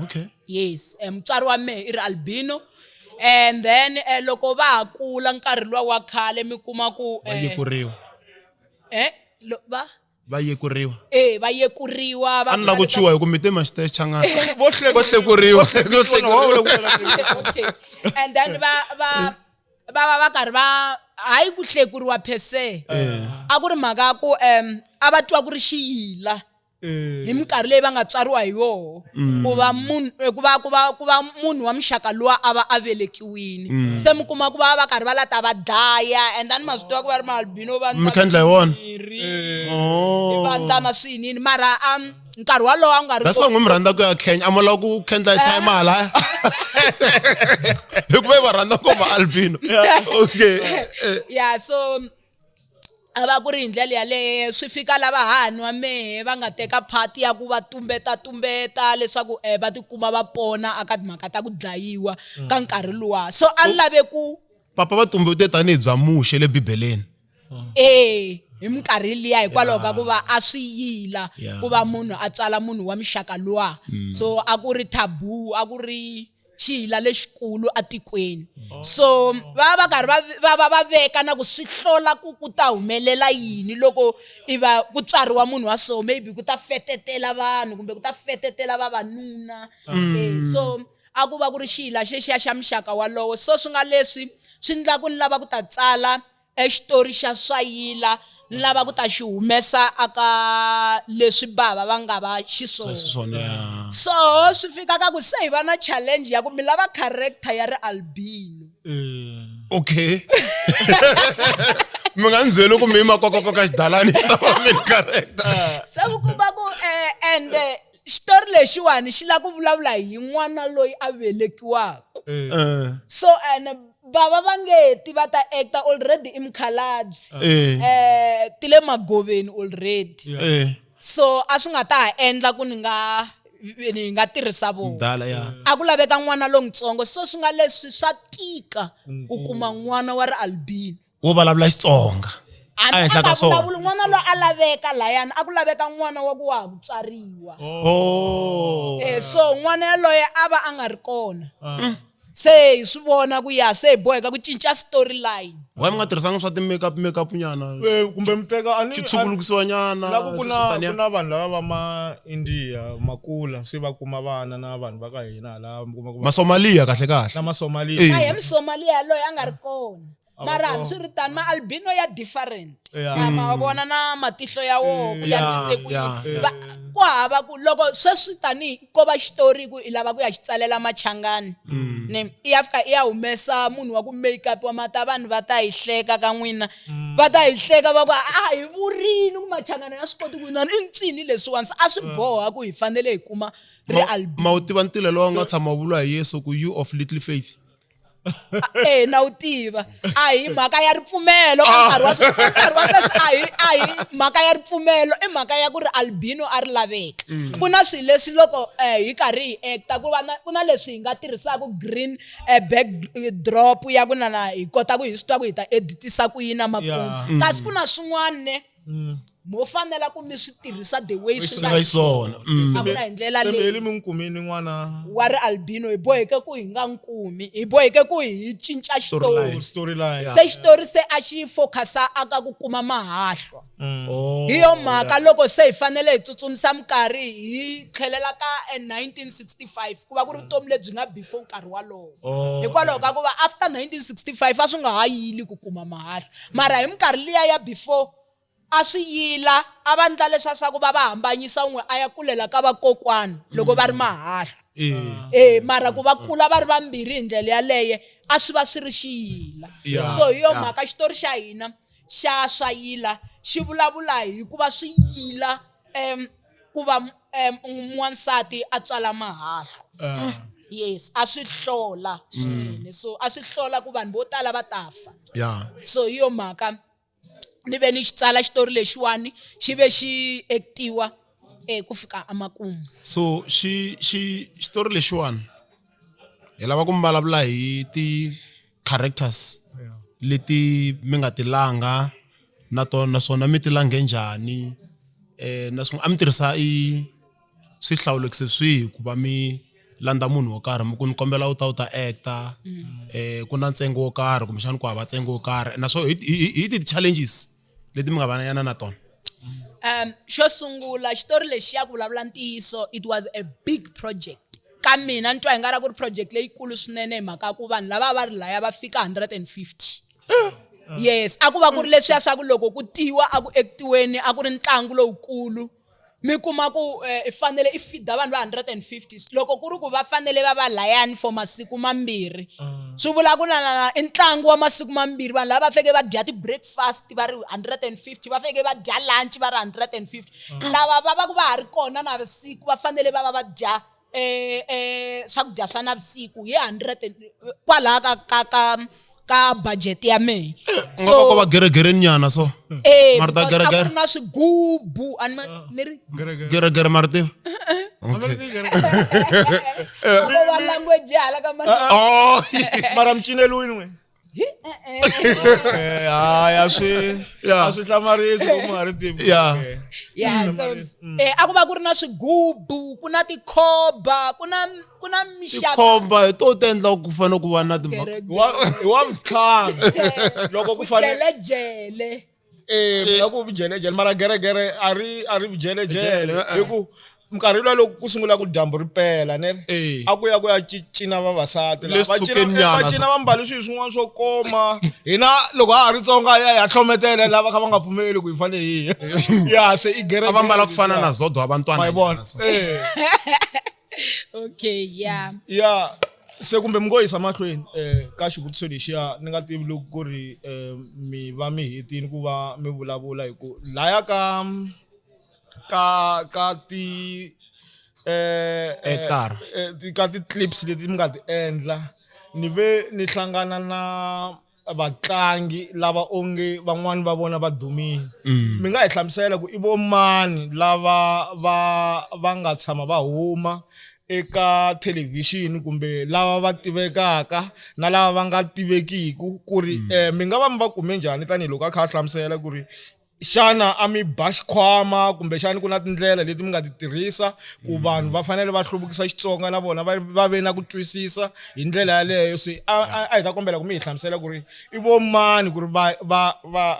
okay
yes mutswari wa mehe i ri albino and then loko va ha kula nkarhi luwa wa khale mi kuma ku
va yekuriwa va yekuriwa
va yekuriwa
a ni la ku chuwa hi ku mi te ma xite changana vo hlekuriwa
okay and then va karhi va hayi ku hlekuriwa per se a ku ri mhaka ku a va twa ku ri xiyila hi minkarhi leyi va nga tswariwa hi yoho ku va munhu wa muxaka luwa a va a velekiwini se mi kuma ku va karhi va lata va dlaya and then ma swi tiva ku va ri maalbino va
mi khendla hi wona
va ndana swinini mara nkarhi walowo a nga ri
that's why n'wi mi rhandza ku ya Kenya a mo lava ku khendla hi time hala hikuva va rhandza ku va albino okay
yeah so a va ku ri hi ndlela yaleyo swi fika lava hahani wa mehe va nga teka phati ya ku va tumbeta leswaku va tikuma va pona aka timhaka ta ku dlayiwa ka nkarhi luwa so a ni lave ku
papa va tumbete tanihi bya muxe le bibeleni
hi minkarhi liya hikwalaho ka ku va a swi yila ku va munhu a tswala munhu wa muxaka luwa so a ku ri tabu a ku ri xiyila lexikulu atikweni so va karhi va veka na ku swi hlola ku ta humelela yini loko iva ku tswariwa munhu wa so maybe ku ta fetetela vanhu kumbe ku ta fetetela vavanuna so a ku va ku ri xiyila xexiya xa muxaka walowo so swi nga leswi swi ndla ku ni lava ku ta tsala xitori xa swayila ni lava ku ta xi humesa aka leswi bava va nga va xiswona so swi fika ka ku se hi va na challenge ya ku mi lava character ya ri albino
okay mi nga ni byeli ku mi makokokoka xidalani mi character
se ku kuma ku and xitori lexiwani xi lava ku vulavula hi n'wana loyi a velekiwaka so bava va nge ti va ta actor already i mukhalabye ti le magoveni already so a swi nga ta ha endla ku ni nga tirhisa vona a ku laveka n'wana lontsongo so swi nga leswi swa tika ku kuma n'wana wa ri albino
wo vulavula Xitsonga a henhla ka swona
n'wana loyi a laveka layani a ku laveka n'wana wa ku wa vutswariwa so n'wana yaloye a va a nga ri kona se hi swi vona ku ya se hi boheka ku cinca storyline
wa mi nga tirhisanga swa ti-makeup nyana
kumbe mi teka
xi tshungulukisiwa nyana
ku na vanhu lava va ma-India makula se va kuma vana na vanhu va ka hina hala
Masomalia kahle
na Masomalia
a hi Musomalia loyi a nga ri kona mara hambiswiritano ma-albino ya different ma vona na matihlo ya wona ya ku hava ku loko sweswi tanihi ko va xitori ku i lava ku ya xi tsalela machangani i ya fika i ya humesa munhu wa ku makeup wa mata vanhu va ta hi hleka ka n'wina va ta hi hleka va ku hi vurini ku machangani ya swi koti ku inani i ncini leswiwani a swi boha ku hi fanele hi kuma ri albino
ma wu tiva ntilo lowu nga tshama vula hi Yesu ku you of little faith
na wu tiva a hi mhaka ya ripfumelo ka nkarhi wa sweswi a hi mhaka ya ripfumelo i mhaka ya ku ri albino a ri laveka ku na swilo leswi loko hi karhi hi acta ku na leswi hi nga tirhisaka green backdrop ya ku na hi kota ku hi swi twa ku hi ta editisa ku yini makumu kasi ku na swin'wana mo fanela ku mi swi tirhisa the way swi nga
swona
a ku na hi ndlela
leyi mi nkumini n'wana
wa ri albino hi boheke ku hi nga nkumi hi boheke ku hi cinca
storyline
se xitori se a xi focusa aka ku kuma mahahlwa hi yo mhaka loko se hi fanele hi tsutsumisa minkarhi hi tlhelela ka 1965 ku va ku ri vutomi lebyi nga before nkarhi walowo hikwalaho ka ku va after 1965 a swi nga ha yili ku kuma mahahla mara hi minkarhi liya ya before a swi yila a va ndla leswa swa ku va hambanyisa un'we a ya kulela ka vakokwani loko va ri mahahla mara ku va kula va ri vambirhi hi ndlela yaleyo a swi va swi ri xiyila so hi yo mhaka xitori xa hina xa swayila xi vulavula hi ku va swi yila ku va n'wansati a tswala mahahla yes a swi hlola swinene so a swi hlola ku vanhu vo tala va ta fa so hi yo mhaka ni ve ni xi tsala xitori lexiwani xi ve xi actiwa ku fika amakumu
so xitori lexiwani hi lava ku mi vulavula hi ti-characters leti mi nga ti langa na tona naswona mi ti lange njhani naswona a mi tirhisa swihlawulekisi swihi ku va mi landa munhu wo karhi ku ni kombela u ta actor ku na ntsengo wo karhi kumbe xana ku hava ntsengo wo karhi na so hi ti challenges leti mi nga vananyana na tona.
Xo sungula xitori lexi ya ku vulavula ntiyiso, it was a big project ka mina ni twa hi nga ri ku ri project leyikulu swinene hi mhaka ku vanhu lava va ri laya va fika 150. Yes, a ku va ku ri leswiya swa ku loko ku tiwa a ku actiweni a ku ri ntlangu lowukulu mi kuma ku i fanele i feeda vanhu va 150 loko ku ri ku va fanele va va layani for masiku mambirhi swi vula ku na ntlangu wa masiku mambirhi vanhu lava va feke va dya ti-breakfast va ri 150 va feke va dya lunch va ri 150 lava va va ku va ha ri kona navusiku va fanele va va va dya swakudya swa navusiku hi 100 kwalaha ka budget ya me.
So va geregere nyana so. Marta geregere.
Aku na swigubu ni ri
geregere Marta.
Ako wa language hala ka mara.
Oh, mara mchinelo wini. Ya swi hlamarisi ku mu nga ri tivi.
Yeah, so aku va ku ri na swigubu ku na tikhoba ku na mixaka
tikhoba to tendla ku fana ku va na
wa vutlhanga loko ku fane
jele
loko vujelejele mara geregere a ri vujelejele hi ku nkarhi loko ku sungula ku dyambu ri pela ne a ku ya cina vavasati va cina va mbali swilo swin'wana swo koma hina loko ha ri tsonga ya hlometele lava kha va nga pfumeli ku hi fane hi ya se i geregere
va mbala ku fana na zodo abantwana.
Okay, yeah.
Yeah, se kumbe mi ngo yisa mahlweni ka xivutiso lexiya ni nga tivi loko ku ri mi va mi hetini ku va mi vulavula hi ku laya ka ti ka ti clips leti mi nga ti endla ni ve ni hlangana na vatlangi lava onge van'wani va vona va dumile mi nga hi hlamusela ku i vo mani lava va nga tshama va huma eka television kumbe lava va tivekaka na lava va nga tivekiku ku ri mi nga va mi va kume njhani tanihiloko a kha a hlamusela ku ri xana a mi ba xikhwama kumbe xana ku na tindlela leti mi nga ti tirhisa ku vanhu va fanele va hluvukisa Xitsonga na vona va ve na ku twisisa hi ndlela yaleyo se a hi ta kombela ku mi hi hlamusela ku ri i vo mani ku ri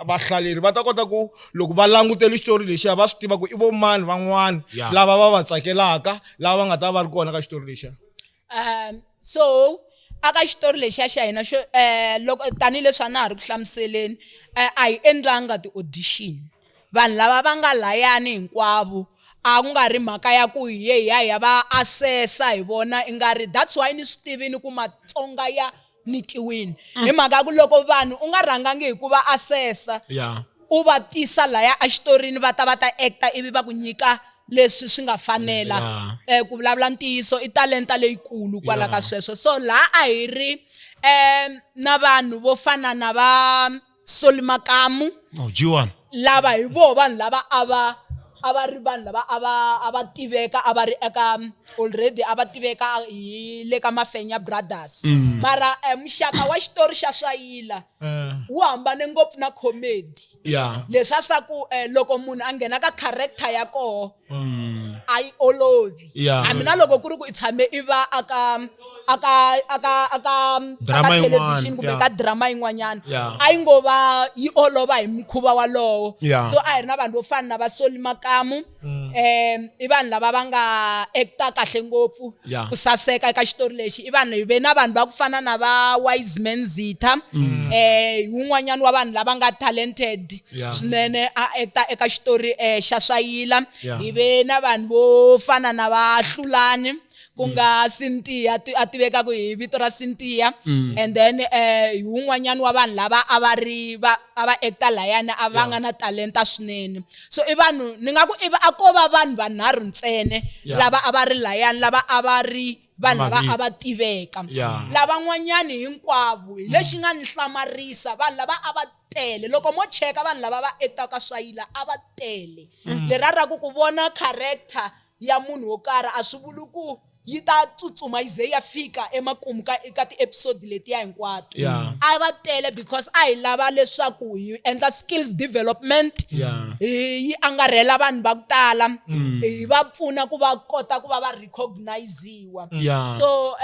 vahlaleri va ta kota ku loko va langutele xitori lexiya va swi tiva ku i vo mani van'wani lava va va tsakelaka lava va nga ta va ri kona ka xitori lexiya.
So aka xitori lexiya xa hina xo loko tanihileswi a na ha ri ku hlamuseleni a hi endlanga ti-audition vanhu lava va nga layani hinkwavo a ku nga ri mhaka ya ku hi ya va assessa hi vona i nga ri that's why ni swi tivini ku Matsonga ya nikiwini hi mhaka ku loko vanhu u nga rhangangi hi ku va assessa u va tisa laya a xitorini va ta actor ivi va ku nyika leswi swi nga fanela ku vulavula ntiyiso i talenta leyikulu kwala ka sweswo so la a hi ri na vanhu vo fana na va Solimakamu lava hi vo vanhu lava a va ri vanhu lava a va tiveka a va ri eka already a va tiveka hi le ka Mafenya Brothers mara muxaka wa xitori xa Swahila wu hambane ngopfu na comedy leswa swa ku loko munhu a nghena ka character ya koho a yi olovi mina loko ku ri ku i tshame i va aka television kumbe ka drama yin'wanyana a yi ngo va yi olova hi mukhuva walowo so a hi ri na vanhu vo fana na va Solimakamu i vanhu lava va nga actor kahle ngopfu ku saseka eka xitori lexi i vanhu hi ve na vanhu va ku fana na va Wiseman Zitha wun'wanyana wa vanhu lava nga talented swinene a actor eka xitori xa Swahila hi ve na vanhu vo fana na va Hlulani ku nga Cynthia a tivekaku hi vito ra Cynthia and then wun'wanyana wa vanhu lava a va actor layana a va nga na talenta swinene so i vanhu ni nga ku a ko va vanhu vanharhu ntsene lava a va ri layani lava a va ri vanhu lava a va tiveka lavan'wanyani hinkwavo hi lexi nga ni hlamarisa vanhu lava a va tele loko mo cheka vanhu lava va actor ka Swahila a va tele lerara ku vona character ya munhu wo karhi a swi vuli ku yi ta tsutsuma yi ze ya fika emakumu eka ti-episode letiya hinkwato a va tele because a hi lava leswaku hi endla skills development hi angarhela vanhu va ku tala hi va pfuna ku va kota ku va va recognize-iwa so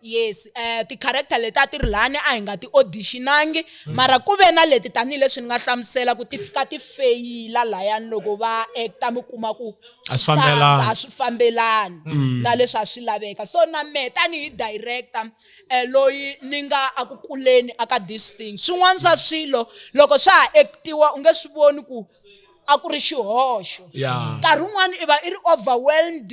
yes ti-character leti a ti ri lani a hi nga ti auditionangi mara ku ve na leti tanihileswi ni nga hlamusela ku ti fika ti feyila layani loko va acta mi kuma ku a swi fambelani na leswi a swi laveka so na me tanihi director loyi ni nga aku kuleni aka this thing swin'wana swa swilo loko swa ha actiwa u nge swi voni ku a ku ri xihoxo nkarhi wun'wana i va i ri overwhelmed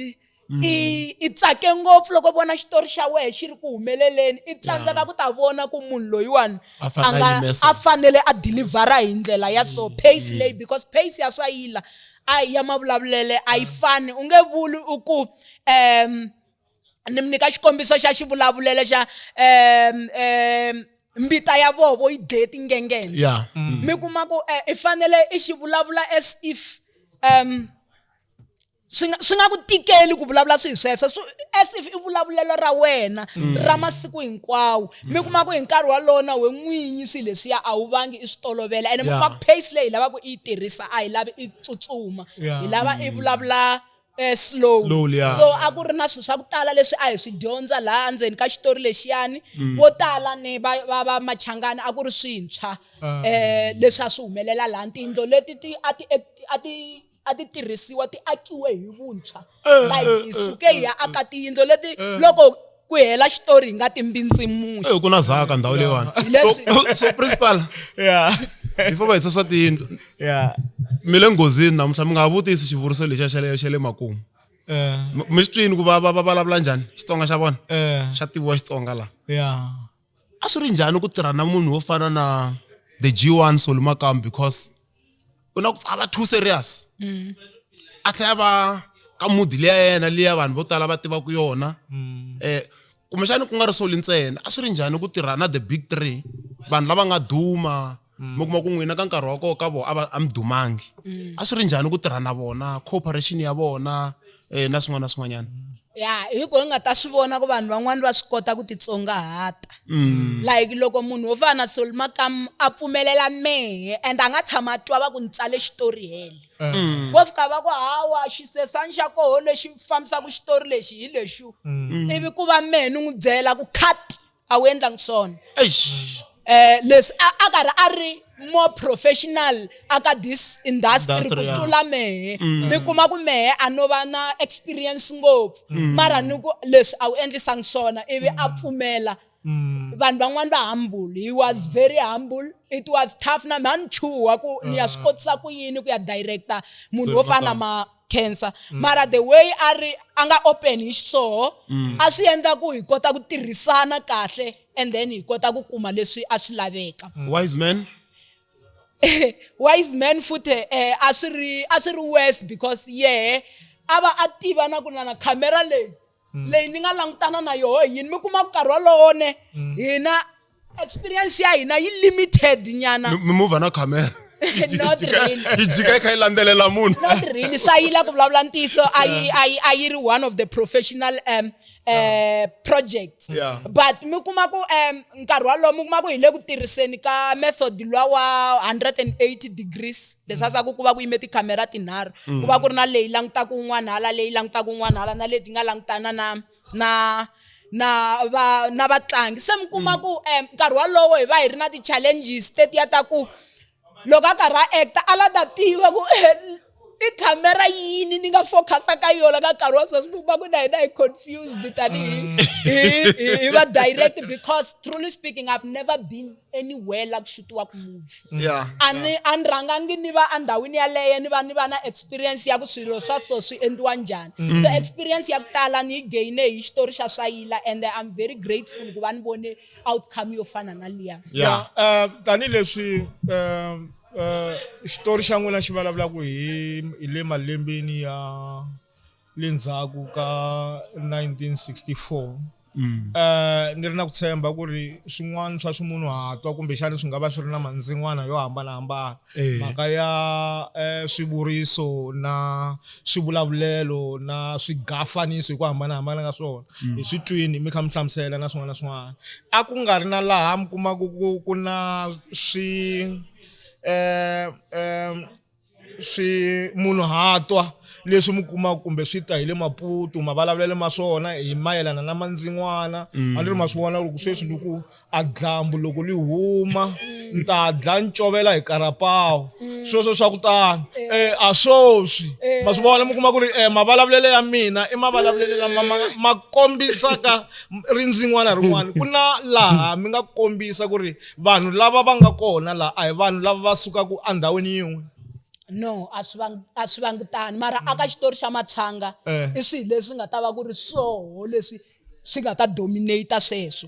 i tsake ngopfu loko vona xitori xa wehe xi ri ku humeleleni i tsandzeka ku ta vona ku munhu loyiwani a fanele a delivera hi ndlela ya so pace leyi because pace ya swayila a hi ya mavulavulele a yi fani u nge vuli u ku ni mi nyika xikombiso xa xivulavulele xa mbita ya vovo yi dye tingengeni mi kuma ku i fanele i xi vulavula as if swi nga ku tikeli ku vulavula swilo sweswo as if i vulavulelo ra wena ra masiku hinkwawo mi kuma ku hi nkarhi walowo na we n'winyi swilo leswiya a wu vangi i swi tolovela ene mi kuma ku pace leyi hi lava ku i yi tirhisa a hi lavi i tsutsuma hi lava i vulavula slowly so a ku ri na swilo swa ku tala leswi a hi swi dyondza laha endzeni ka xitori lexiyani vo tala ni va machangani a ku ri swintshwa leswi a swi humelela laha tiyindlo leti a ti tirhisiwa ti akiwe hi vuntshwa like hi suke hi ya aka tiyindlo leti loko ku hela xitori hi nga timbindzimuxi
ku na zaka ndhawu leyiwani so principal before va hitsa swa tiyindlo mi le nghozini namuntlha mi nga vutisi xivuriso lexiya xa le makumu mi swi twini ku va vulavula njhani Xitsonga xa vona xa tiviwa Xitsonga laha a swi ri njhani ku tirha na munhu wo fana na the G1 Solly Makambu because u na ku va too serious a tlhela va ka mudi leya yena liya vanhu vo tala va tivaka yona kumbexani ku nga ri Solly ntsena a swi ri njhani ku tirha na the big three vanhu lava nga duma mi kuma ku n'wina ka nkarhi wa koho ka vona a mi dumangi a swi ri njhani ku tirha na vona cooperation ya vona na swin'wana na swin'wanyana
hi ku hi nga ta swi vona ku vanhu van'wani va swi kota ku titsongahata like loko munhu wo fana na Solly Makambu a pfumelela mehe and a nga tshama twa va ku ni tsale xitori hele vo fika va ku hawa xisesani xa koho lexi fambisaka xitori lexi hi lexu ivi ku va mehe ni n'wi byela ku cut a wu endlangi swona leswi a karhi a ri more professional aka this industry ku tlula mehe mi kuma ku mehe a no va na experience ngopfu mara ni ku leswi a wu endlisangi swona ivi a pfumela vanhu van'wani va humble he was very humble it was tough na mani chuha ku ni ya swi kotisa ku yini ku ya director munhu wo fana ma cancer mara the way a nga open hi xiswoho a swi endla ku hi kota ku tirhisana kahle and then hi kota ku kuma leswi a swi laveka wise man futhi a swi ri worse because ava a tiva na ku na camera leyi ni nga langutana na yoho yini mi kuma ku nkarhi walowo ne hina experience ya hina yi limited nyana
mi move na camera
not really
yi jika kha yi landzelela munhu
not really swayila ku vulavula ntiso a yi ri one of the professional projects but mi kuma ku nkarhi walowo mi kuma ku hi le ku tirhiseni ka method luwa wa 180 degrees leswi ku va ku yime tikhamera tinharhu ku va ku ri na leyi langutaka un'wana hala leyi langutaka un'wana hala na leti nga langutana na vatlangi se mi kuma ku nkarhi walowo hi va hi ri na ti-challenges tetiya ta ku loko a karhi a acta a la ta tiva ku i camera yini ni nga focusa ka yona ka nkarhi wa sweswi mi kuma ku na hina hi confused hi va direct because truly speaking I've never been anywhere like shutiwaka movie a ni rhangangi ni va endhawini yaleyo ni va na experience ya ku swilo swa so swi endliwa njhani so experience ya ku tala ni yi gaine hi xitori xa swayila and I'm very grateful ku va ni vone outcome yo fana na liya
tanihileswi xitori xa n'wina xi vulavulaka hi le malembeni ya le ndzhaku ka 1964 ni ri na ku tshemba ku ri swin'wana swa swimunhuhatwa kumbexana swi nga va swi ri na mandzin'wana yo hambanahambana mhaka ya swivuriso na swivulavulelo na swigafaniso hi ku hambanahambana ka swona hi swi twini mi kha mi hlamusela na swin'wana na swin'wana a ku nga ri na laha mi kumaka ku na swimunhuhatwa leswi mi kumaka kumbe swi ta hi le Maputo mavulavulelo ma swona hi mayelana na mandzin'wana a ni ri ma swi vona loko sweswi ni ku a dlambu loko li huma ni ta dla ncovela hi karapawu sweswo swa ku tani a swoswi ma swi vona mi kuma ku ri mavulavulelo ya mina i mavulavulelo lama ma kombisaka rindzin'wana rin'wana ku na laha mi nga kombisa ku ri vanhu lava va nga kona laha a hi vanhu lava va sukaka endhawini yin'we.
No, a swi vangi tani mara aka xitori xa Matshanga i swilo leswi nga ta va ku ri swoho leswi swi nga ta dominate sweswo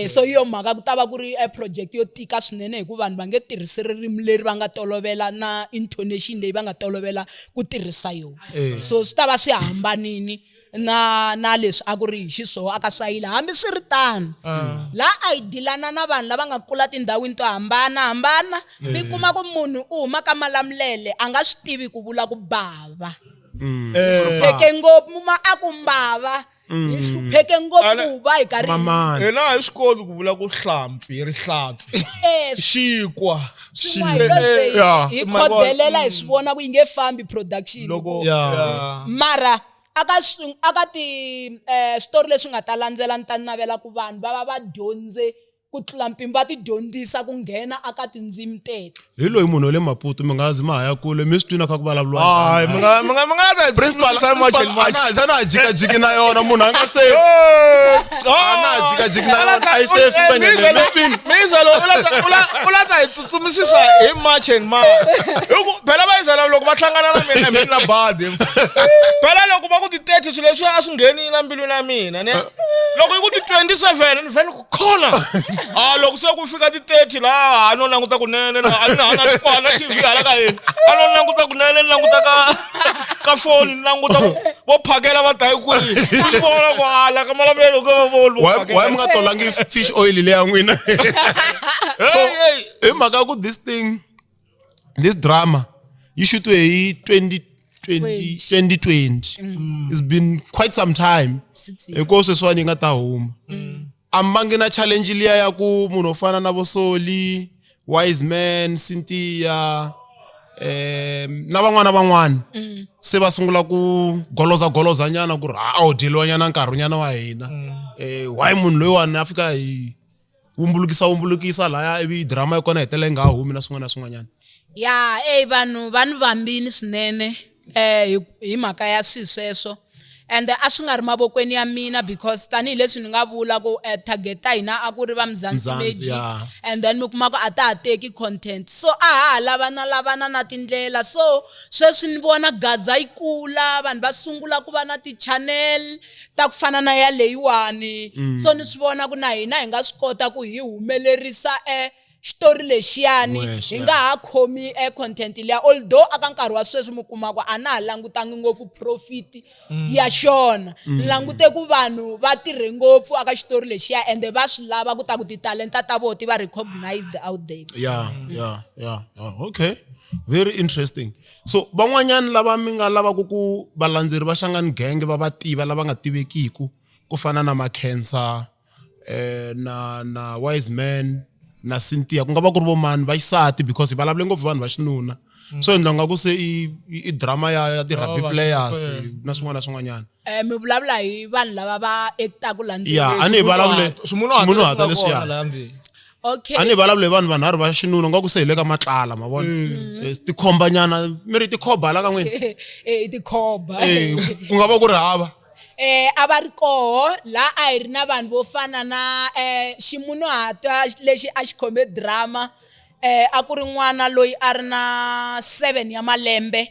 so iyo mhaka ku ta va ku ri project yo tika swinene hikuva vanhu va nge tirhisi ririmi leri va nga tolovela na intonation leyi va nga tolovela ku tirhisa yona so swi ta va swi hambanini na leswi a ku ri hi xiswoho aka swayila hambi swi ri tano laha a hi dilana na vanhu lava nga kula tindhawini to hambanahambana mi kuma ku munhu u huma ka Malamulele a nga swi tivi ku vula ku bava pheke ngopfu ma a ku mbava pheke ngopfu va hi karhi
hina a hi swi koti ku vula ku hlampfi rihlampfi xinkwa
hi khodelela hi swi vona ku yi nge fambi production mara aka ti story leswi nga ta landzela ni ta navela ku vanhu va va va dyondze ku tlula mpimo va ti dyondzisa ku nghena aka tindzimi teto
hi loyi munhu wa le Maputo mi nga zi ma haya kule mi swi twina kha ku vulavuriwa
mi nga ta
principal ana jikajiki na yona munhu a nga safe ana jikajiki na yona a yi safe
mizalo u la ta hi tsutsumisisa hi March and March phela va yizala loko va hlangana na mina mina na badi phela loko va ku ti 30 swilo leswi a swi ngheni na mbilwini ya mina ne loko yi ku ti 27 ni vhele ku khona loko se ku fika ti 30 la a no languta kunene a ni hana kwana TV hala ka yini a no languta kunene ni languta ka phone ni languta vo phakela va dai ku ri vona ku hala ka Malamulele ko volo
why mi nga tolangi fish oil le ya n'wina so hi mhaka ku this drama you should hi 2020 it's been quite some time eko sweswani nga ta huma ambangi na challenge liya ya ku munhu ofana na Vosoli Wise Man Cynthia na van'wana se va sungula ku goloza nyana ku ra deliwa nyana nkarhi nyana wa hina why munhu loyiwani a fika hi wumbulukisa laya ivi drama ya kona hetele nga humi na swin'wana
ya vanhu vambini swinene hi mhaka ya sweswo and a swi nga ri mavokweni ya mina because tanihi leswi ni nga vula ku target ta hina a ku ri va Mzansi Magic and then mi kuma ku a ta ha teki content so a ha lavana na tindlela so sweswi ni vona Gaza yi kula vanhu va sungula ku va na ti-channel ta ku fana na ya leyiwani so ni swi vona ku na hina hi nga swi kota ku hi humelerisa xitori lexiyani hi nga ha khomi content leya although aka nkarhi wa sweswi mi kuma ku a na ha langutangi ngopfu profit ya xona ni langute ku vanhu va tirhe ngopfu aka xitori lexiya ende va swi lava ku ta ku titalenta ta vona ti va recognized out there
okay very interesting so van'wanyana lava mi nga lava ku valandzeri va Shangani Gang va tiva lava nga tivekiku ku fana na Makhensa na Wise Man na Cynthia ku nga va ku ri vo mani va xisati because va lavule ngopfu vanhu va xinuna so ndla nga ku se i drama ya ti rugby players na swin'wanyana
mi vulavula hi vanhu lava va actaku landzeri
ani vulavule swimunhuhatwa leswiya
okay
ani vulavule vanhu vanharhu va xinuna nga ku se hi le ka matlala ma vona tikhomba nyana mi ri tikhomba la ka n'wina
tikhomba
ku nga va ku ri hava
a va ri koho la a hi ri na vanhu vo fana na ximunhuhatwa lexi a xi khome drama a ku ri n'wana loyi a ri na 7 ya malembe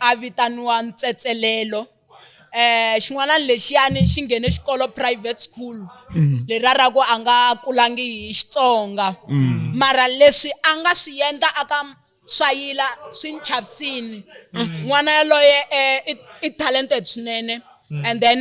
a vitaniwa Ntsetselelo xin'wana lexiyani xi nghene xikolo private school leri ra ku a nga kulangi hi Xitsonga mara leswi a nga swi endla aka swayila swi nchavisini n'wana yaloye i talented swinene and then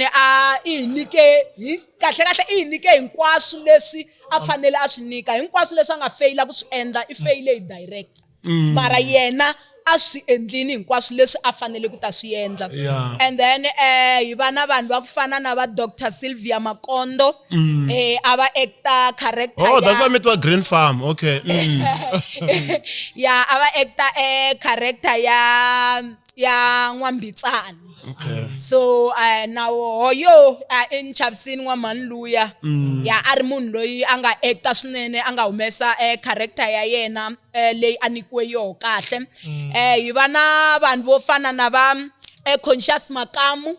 kahle i nyike hinkwaswo leswi a fanele a swi nyika hinkwaswo leswi a nga faila ku swi endla i faile hi director mara yena a swi endlini hinkwaswo leswi a fanele ku ta swi endla and then hi va na vanhu va ku fana na va Dr. Sylvia Makondo a va actor character
that's why metiwa Green Farm okay
yeah a va actor character ya Nwambitsani.
Okay.
So now hoyo in Chapsini N'wamhani luya ya a ri munhu loyi a nga actor swinene a nga humesa character ya yena leyi a nikiwe yo kahle hi va na vanhu vo fana na va Conscious Makamu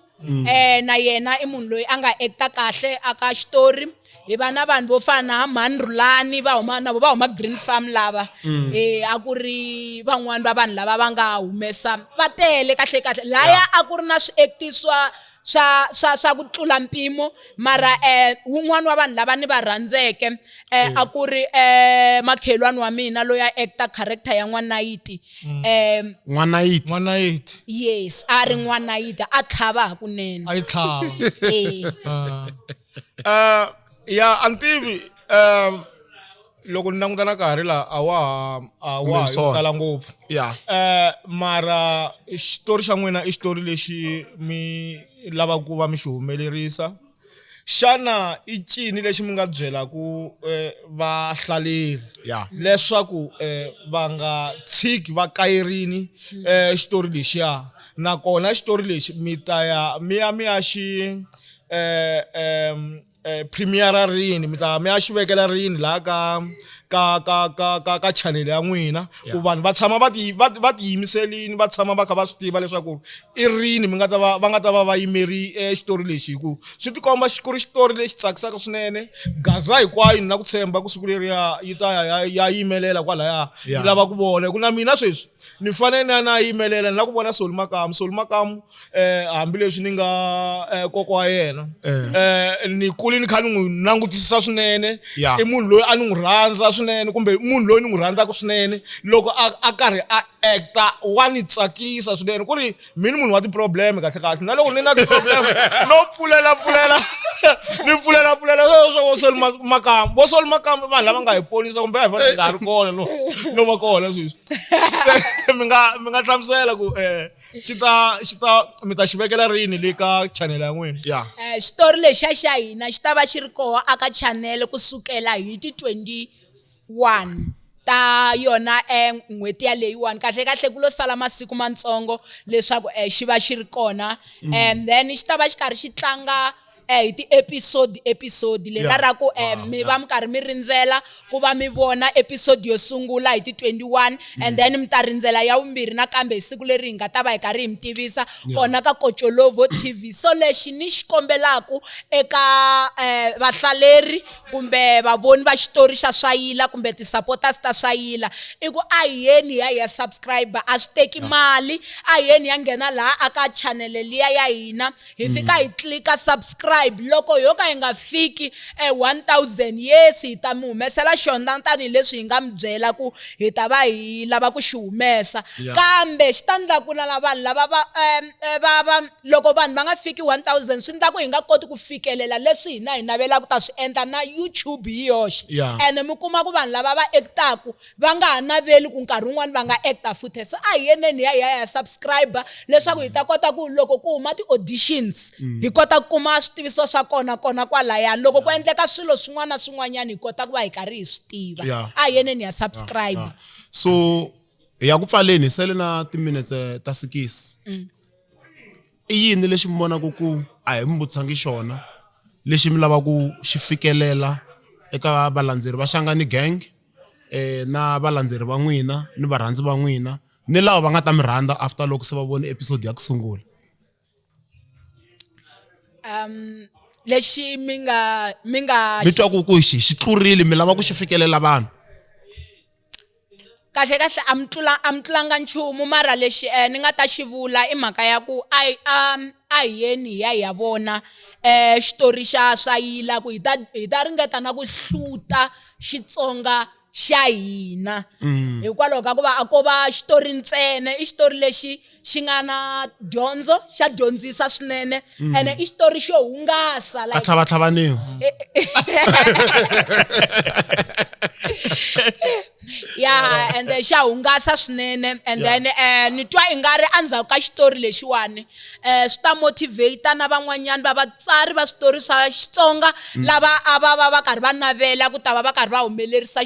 na yena I munhu loyi a nga actor kahle aka xitori hi va na vanhu vo fana na Mani Rulani va huma Green Farm lava a ku ri van'wani va vanhu lava va nga humesa va tele kahle laya a ku ri na swiactiswa swa ku tlula mpimo mara wun'wani wa vanhu lava ni va rhandzeke a ku ri makhelwani wa mina loyi a actor character ya N'wanayiti
N'wanayiti
yes a ri N'wanayiti a tlhava hakunene
a yi tlhava ya antivi loko ni langutana nkarhi la a wa tala ngopfu mara xitori xa n'wina I xitori lexi mi lava ku va mi xi humelerisa xana I cini lexi mi nga byelaku vahlaleri leswaku va nga tshiki va kayerini xitori lexiya nakona xitori lexi mi ta mi ya xi premiere rini mi ya xi vekela rini la ka channel ya n'wina ku vanhu va tshama va ti yimiselini va tshama va kha va swi tiva leswaku I rini va nga ta va yimeri xitori lexi hi ku swi tikomba ku ri xitori lexi tsakisaka swinene gaza hinkwayo na ku tshemba ku siku leriya yi ta ya yimelela kwalaya yi lava ku vona ku na mina sweswi ni fanele na yimelela na ku vona Solly Makamu hambileswi ni nga koko wa yena ni kuli ni kha ni n'wi langutisisa swinene I munhu loyi a ni n'wi rhandza swinene kumbe munhu loyi ni n'wi rhandzaka swinene loko a karhi a actor wa ni tsakisa swinene ku ri mini munhu wa ti problem kahle na loko ni na ti problem no pfulela ni pfulela swo Solly Makamu vanhu lava nga hi ponisa kumbe hi va nga ri kona no va kona sweswi mi nga hlamusela ku mi ta xi vekela rini le ka channel ya n'wina
xitori lexiya xa hina xi ta va xi ri koho aka channel kusukela hi ti 21 ta yona n'hweti ya leyiwani kahle ku lo sala masiku matsongo leswaku xi va xi ri kona and then xi ta va xi karhi xi tlanga hi ti episode leri ra ku mi va mi karhi mi rindzela ku va mi vona episode yo sungula hi ti 21 and then mi ta rindzela ya vumbirhi nakambe hi siku leri hi nga ta va hi karhi hi mi tivisa kona ka Kotsholovo TV so lexi ni xi kombelaku eka vahlaleri kumbe vavoni va xitori xa Swayila kumbe ti supporters ta Swayila I ku a hiyeni ya subscriber a swi teki mali a hiyeni ya nghena laha aka channel liya ya hina hi fika hi click subscribe loko yo ka hi nga fiki 1000 yes hi ta mi humesela xona tani leswi hi nga mi byela ku hi ta va hi lava ku xi humesa kambe xitandlaku na vanhu lava va loko vanhu va nga fiki 1000 swi ndla ku hi nga koti ku fikelela leswi hina hi navelaka ta swi endla na YouTube hi yoxe and mi kuma ku vanhu lava va actaku va nga ha naveli ku nkarhi wun'wani va nga actor futhi so a yeneni ya subscriber leswaku hi ta kota ku loko ku huma ti auditions hi kota ku kuma switiviso swa kona kwalaya loko ku endleka swilo swin'wana na swin'wanyana hi kota ku va hi karhi hi swi tiva a yeneni ya subscribe
so ya ku pfaleni sele na timinutes ta 6 I yini lexi mi vonaku ku a hi mi vutsangi xona lexi mi lava ku xi fikelela eka valandzeri va Shangani Gang na valandzeri va n'wina ni varhandzi va n'wina ni lava va nga ta mi rhandza after loko se va vone episode ya ku sungula
lexi mi nga
mi twa ku xi tlurile mi lava ku xi fikelela vanhu
kahle am tlanga nchumu mara lexi ni nga ta xi vula I mhaka ya ku a hiyeni ya vona xitori xa Swayila ku hi ta ringeta na ku hluta Xitsonga xa hina hikwalaho ka ku va a ko va xitori ntsena I xitori lexi xi nga na dyondzo xa dyondzisa swinene ene i xitori xo hungasa
ka tlhavatlhavaniwa
yeah and then xa hungasa swinene and then ni twa i nga ri endzhaku ka xitori lexiwani swi ta motivate na van'wanyana va vatsari va switori swa Xitsonga lava a va karhi va navela ku ta va karhi va humelerisa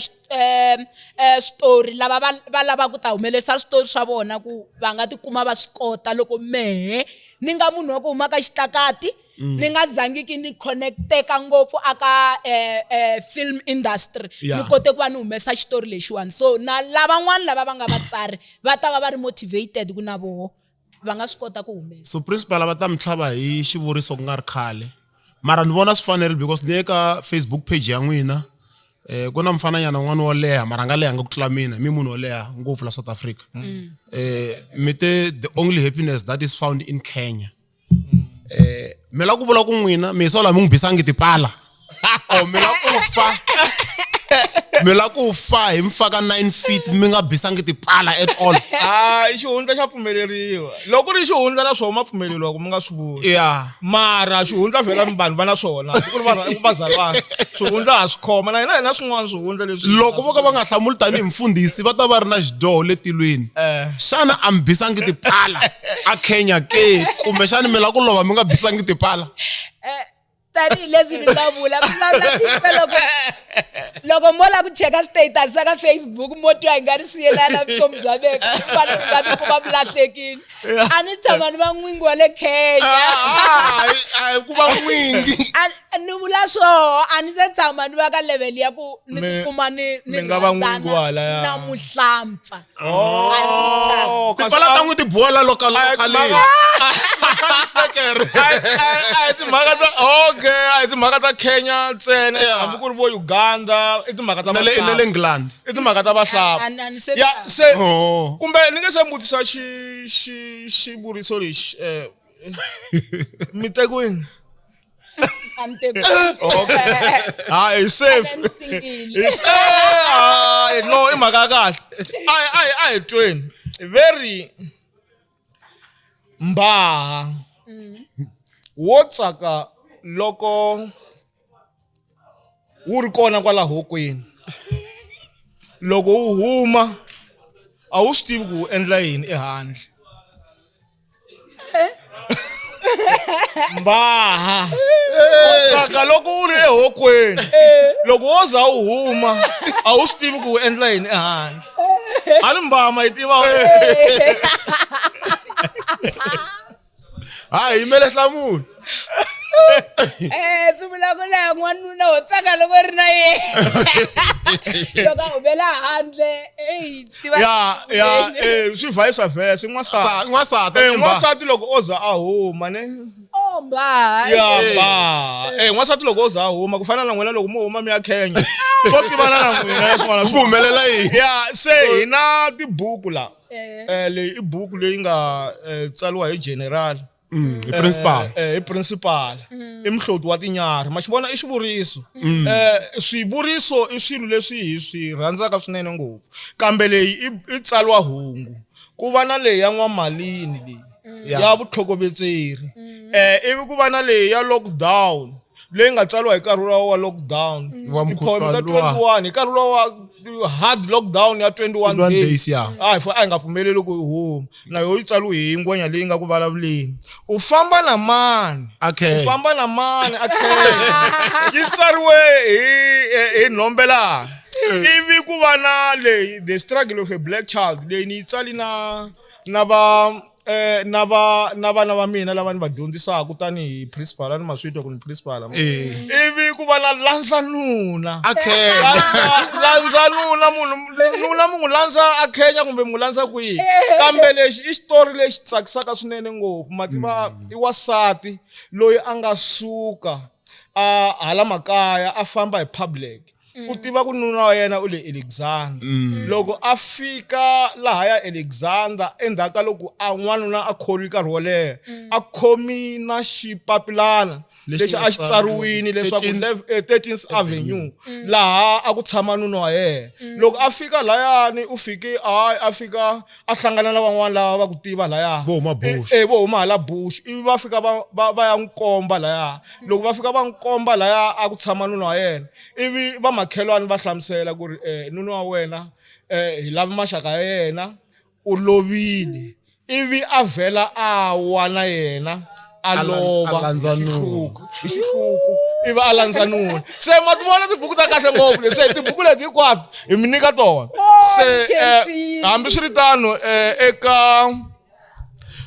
switori lava va lava ku ta humelerisa switori swa vona ku va nga tikuma va swi kota loko mehe ni nga munhu wa ku huma ka xitakati ni nga zangiki ni connecteka ngopfu aka film industry ni kote ku va ni humesa xitori lexiwani so na lavan'wana lava va nga vatsari va ta va ri motivated ku na voho va nga swi kota ku humesa.
So principal va ta mi tlhava hi xivuriso ku nga ri khale mara ni vona swi fanerile because ni le ka Facebook page ya n'wina ku na mfananyana n'wana wo leha mara nga leha nga ku tlula mina mi munhu wo leha ngopfu la South Africa mi te the only happiness that is found in Kenya mi la ku vula ku n'wina mi sola mi n'wi bisangi tipala mi la ku fa mi la ku fa hi mfaka 9 feet mi nga bisangi tipala at all
i xihundla xa pfumeleriwa loko ri xihundla na swona ma pfumeleriwa ku mi nga swi vuli mara xihundla vhela vanhu va na swona ku ri vanhu va zalwana swihundla ha swi khoma na hina swin'wana swihundla leswi
loko vo ka va nga hlamuli tanihi mfundhisi va ta va ri na xidoho letilweni xana a mi bisangi tipala a Kenya ke kumbe xana mi la ku lova mi nga bisangi tipala
tani leswi ni nga vula loko mo la ku cheka status ka Facebook mo twa i nga ri swi yelana vutomi bya veka vanhu nga tikuma mi lahlekile a ni tshama ni va n'wingi wa le Kenya
ku va n'wingi
ni vula swoho a ni se tshama ni va ka level ya ku ni tikuma ni
nga va n'wingi wala
na muhlampfa
tipala ta n'wi ti bola lokaleni
a timhaka ta okay a timhaka ta Kenya ntsena hambi ku ri vo Uganda i timhaka ta
na le England
i timhaka ta vahlampfa ya se kumbe ni nge se mbutisa xivuriso lexi mitekweni hi safe no i mhaka ya kahle a hi tweni very mbaha wo tsaka loko wu ri kona kwala hokweni loko wu huma a wu swi tivi ku wu endla yini ehandle mbaha tsaka loko wu ri ehokweni loko wo za wu huma a wu swi tivi ku wu endla yini ehandle hali mbaha ma yi tiva
hayi yimele hlamulo
swi vula ku leha n'wanuna wo tsaka loko ri na yena loko a humela handle
swi vice versa n'wansati loko o za a huma ne n'wansati loko o za a huma ku fana na n'wina loko mo huma mi ya Kenya swo tivana na n'wina swin'wana
ku humelela yini
se hi na tibuku la leyi i buku leyi nga tsaliwa hi general principal i muhloti wa tinyarhi ma xi vona i xivuriso swivuriso i swilo leswi hi swi rhandzaka swinene ngopfu kambe leyi i tsaliwa hungu ku va na leyi ya N'wamalini leyi ya vutlhokovetseri ivi ku va na leyi ya lockdown leyi nga tsaliwa hi nkarhi wa lockdown tipoem ta 21 hi nkarhi wa hard lockdown ya 21 days a hi nga pfumeleli ku huma na yo yi tsaliwe hi ngwenya leyi nga ku vulavuleni u famba na mani u famba na mani yi tsariwe hi Nombelani ivi ku va na leyi the struggle of a black child leyi ni yi tsali na vana va mina lava ni va dyondzisaka tanihi principal ni maswitwa ku ni principal ivi ku va na landza nuna landza nuna munhu landza a Kenya kumbe munhu landza kwihi kambe lexi i xitori lexi tsakisaka swinene ngopfu mativa i wasati loyi a nga suka hala makaya a famba hi public u tiva ku nuna wa yena u le Alexander loko a fika laha ya Alexander endzhaku ka loko a n'wanuna a khori nkarhi wo leha a khomi na xipapilana lexi a xi tsariwini leswaku 13th Avenue laha a ku tshama nuna wa yena loko a fika layani u fike a fika a hlangana na van'wana lava va ku tiva laya vo huma hala Bush ivi va fika va ya nkomba laya loko va fika va nkomba laya a ku tshama nuna wa yena ivi va makhelwani va hlamusela ku ri nuna wa wena hi lava maxaka ya yena u lovile ivi a vhela a wa na yena a lova hi xihluku ivi a landza nuna se ma ti vona tibuku ta kahle ngopfu leswi tibuku leti hinkwato hi mi nyika tona se hambiswiritano eka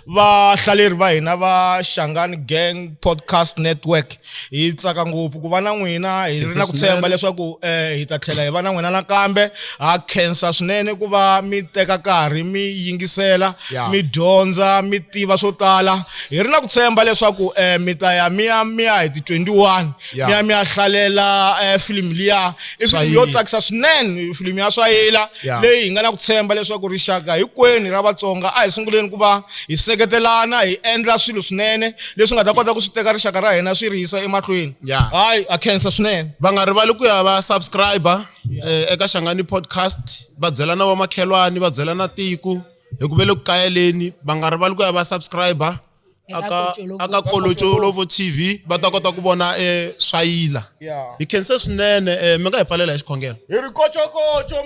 vahlaleri va hina va Shangani Gang Podcast Network hi tsaka ngopfu ku va na n'wina hi ri na ku tshemba leswaku hi ta tlhela hi va na n'wina nakambe ha khensa swinene ku va mi teka nkarhi mi yingisela mi dyondza mi tiva swo tala hi ri na ku tshemba leswaku mi ta ya mi ya hi ti 21 mi ya hlalela film liya i film yo tsakisa swinene film ya Swahila leyi hi nga na ku tshemba leswaku rixaka hinkwenu ra Vatsonga a hi sunguleni ku va hi seketelana hi endla swilo swinene leswi nga ta kota ku swi teka rixaka ra hina swi rihisa emahlweni hayi a khensa swinene
va nga rivali ku ya va subscriber eka Shangani Podcast va byela na vamakhelwani va byela na tiko hi ku vele ku kayeleni va nga rivali ku ya va subscriber aka Kolotolovo TV va ta kota ku vona Swahila hi khensa swinene mi nga hi pfalela hi xikhongelo
hi ri kochokocho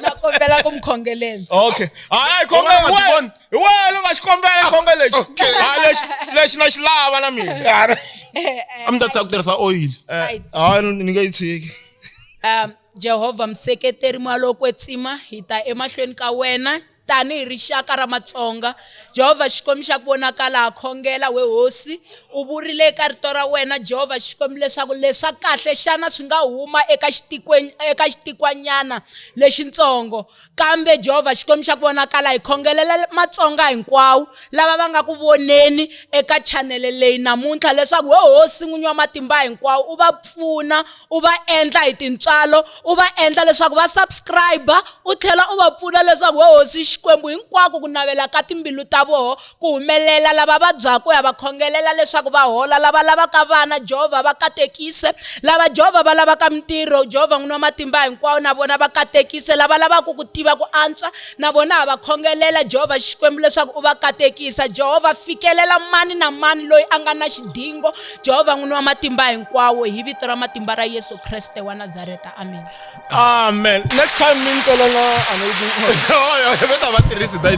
na kombela ku mkhongelela
okay hayi khongela wena nga xikombela khongela lexi lexi na xi lava na mina
a mi ta tsaka ku tirhisa oil
hayi ni nga yi tshiki
Jehova mseketeri mwaloko etsima hi ta emahlweni ka wena tani hi rixaka ra Matsonga Jehova xikwembu xa ku vonakala ha khongela we hosi u vurile eka rito ra wena Jehova xikwembu leswaku leswa kahle xana swi nga huma eka xitikwanyana lexintsongo kambe Jehova xikwembu xa ku vonakala hi khongelela Matsonga hinkwawo lava va nga ku voneni eka channel leyi namuntlha leswaku we hosi n'winyi wa matimba hinkwawo u va pfuna u va endla hi tintswalo u va endla leswaku va subscribe u tlhela u va pfuna leswaku we hosi xikwembu hinkwako ku navela ka timbilu ta voho ku humelela lava vabyaka ya va khongelela leswaku va hola lava lavaka vana Jehova va katekise lava Jehova va lavaka mintirho Jehova n'wini wa matimba hinkwawo na vona va katekise lava lavaka ku tiva ku antswa na vona va khongelela Jehova xikwembu leswaku u va katekisa Jehova fikelela mani na mani loyi a nga na xidingo Jehova n'wini wa matimba hinkwawo hi vito ra matimba ra Yesu Kriste wa Nazareta amen
next time mi ntelana
va tirhisi dai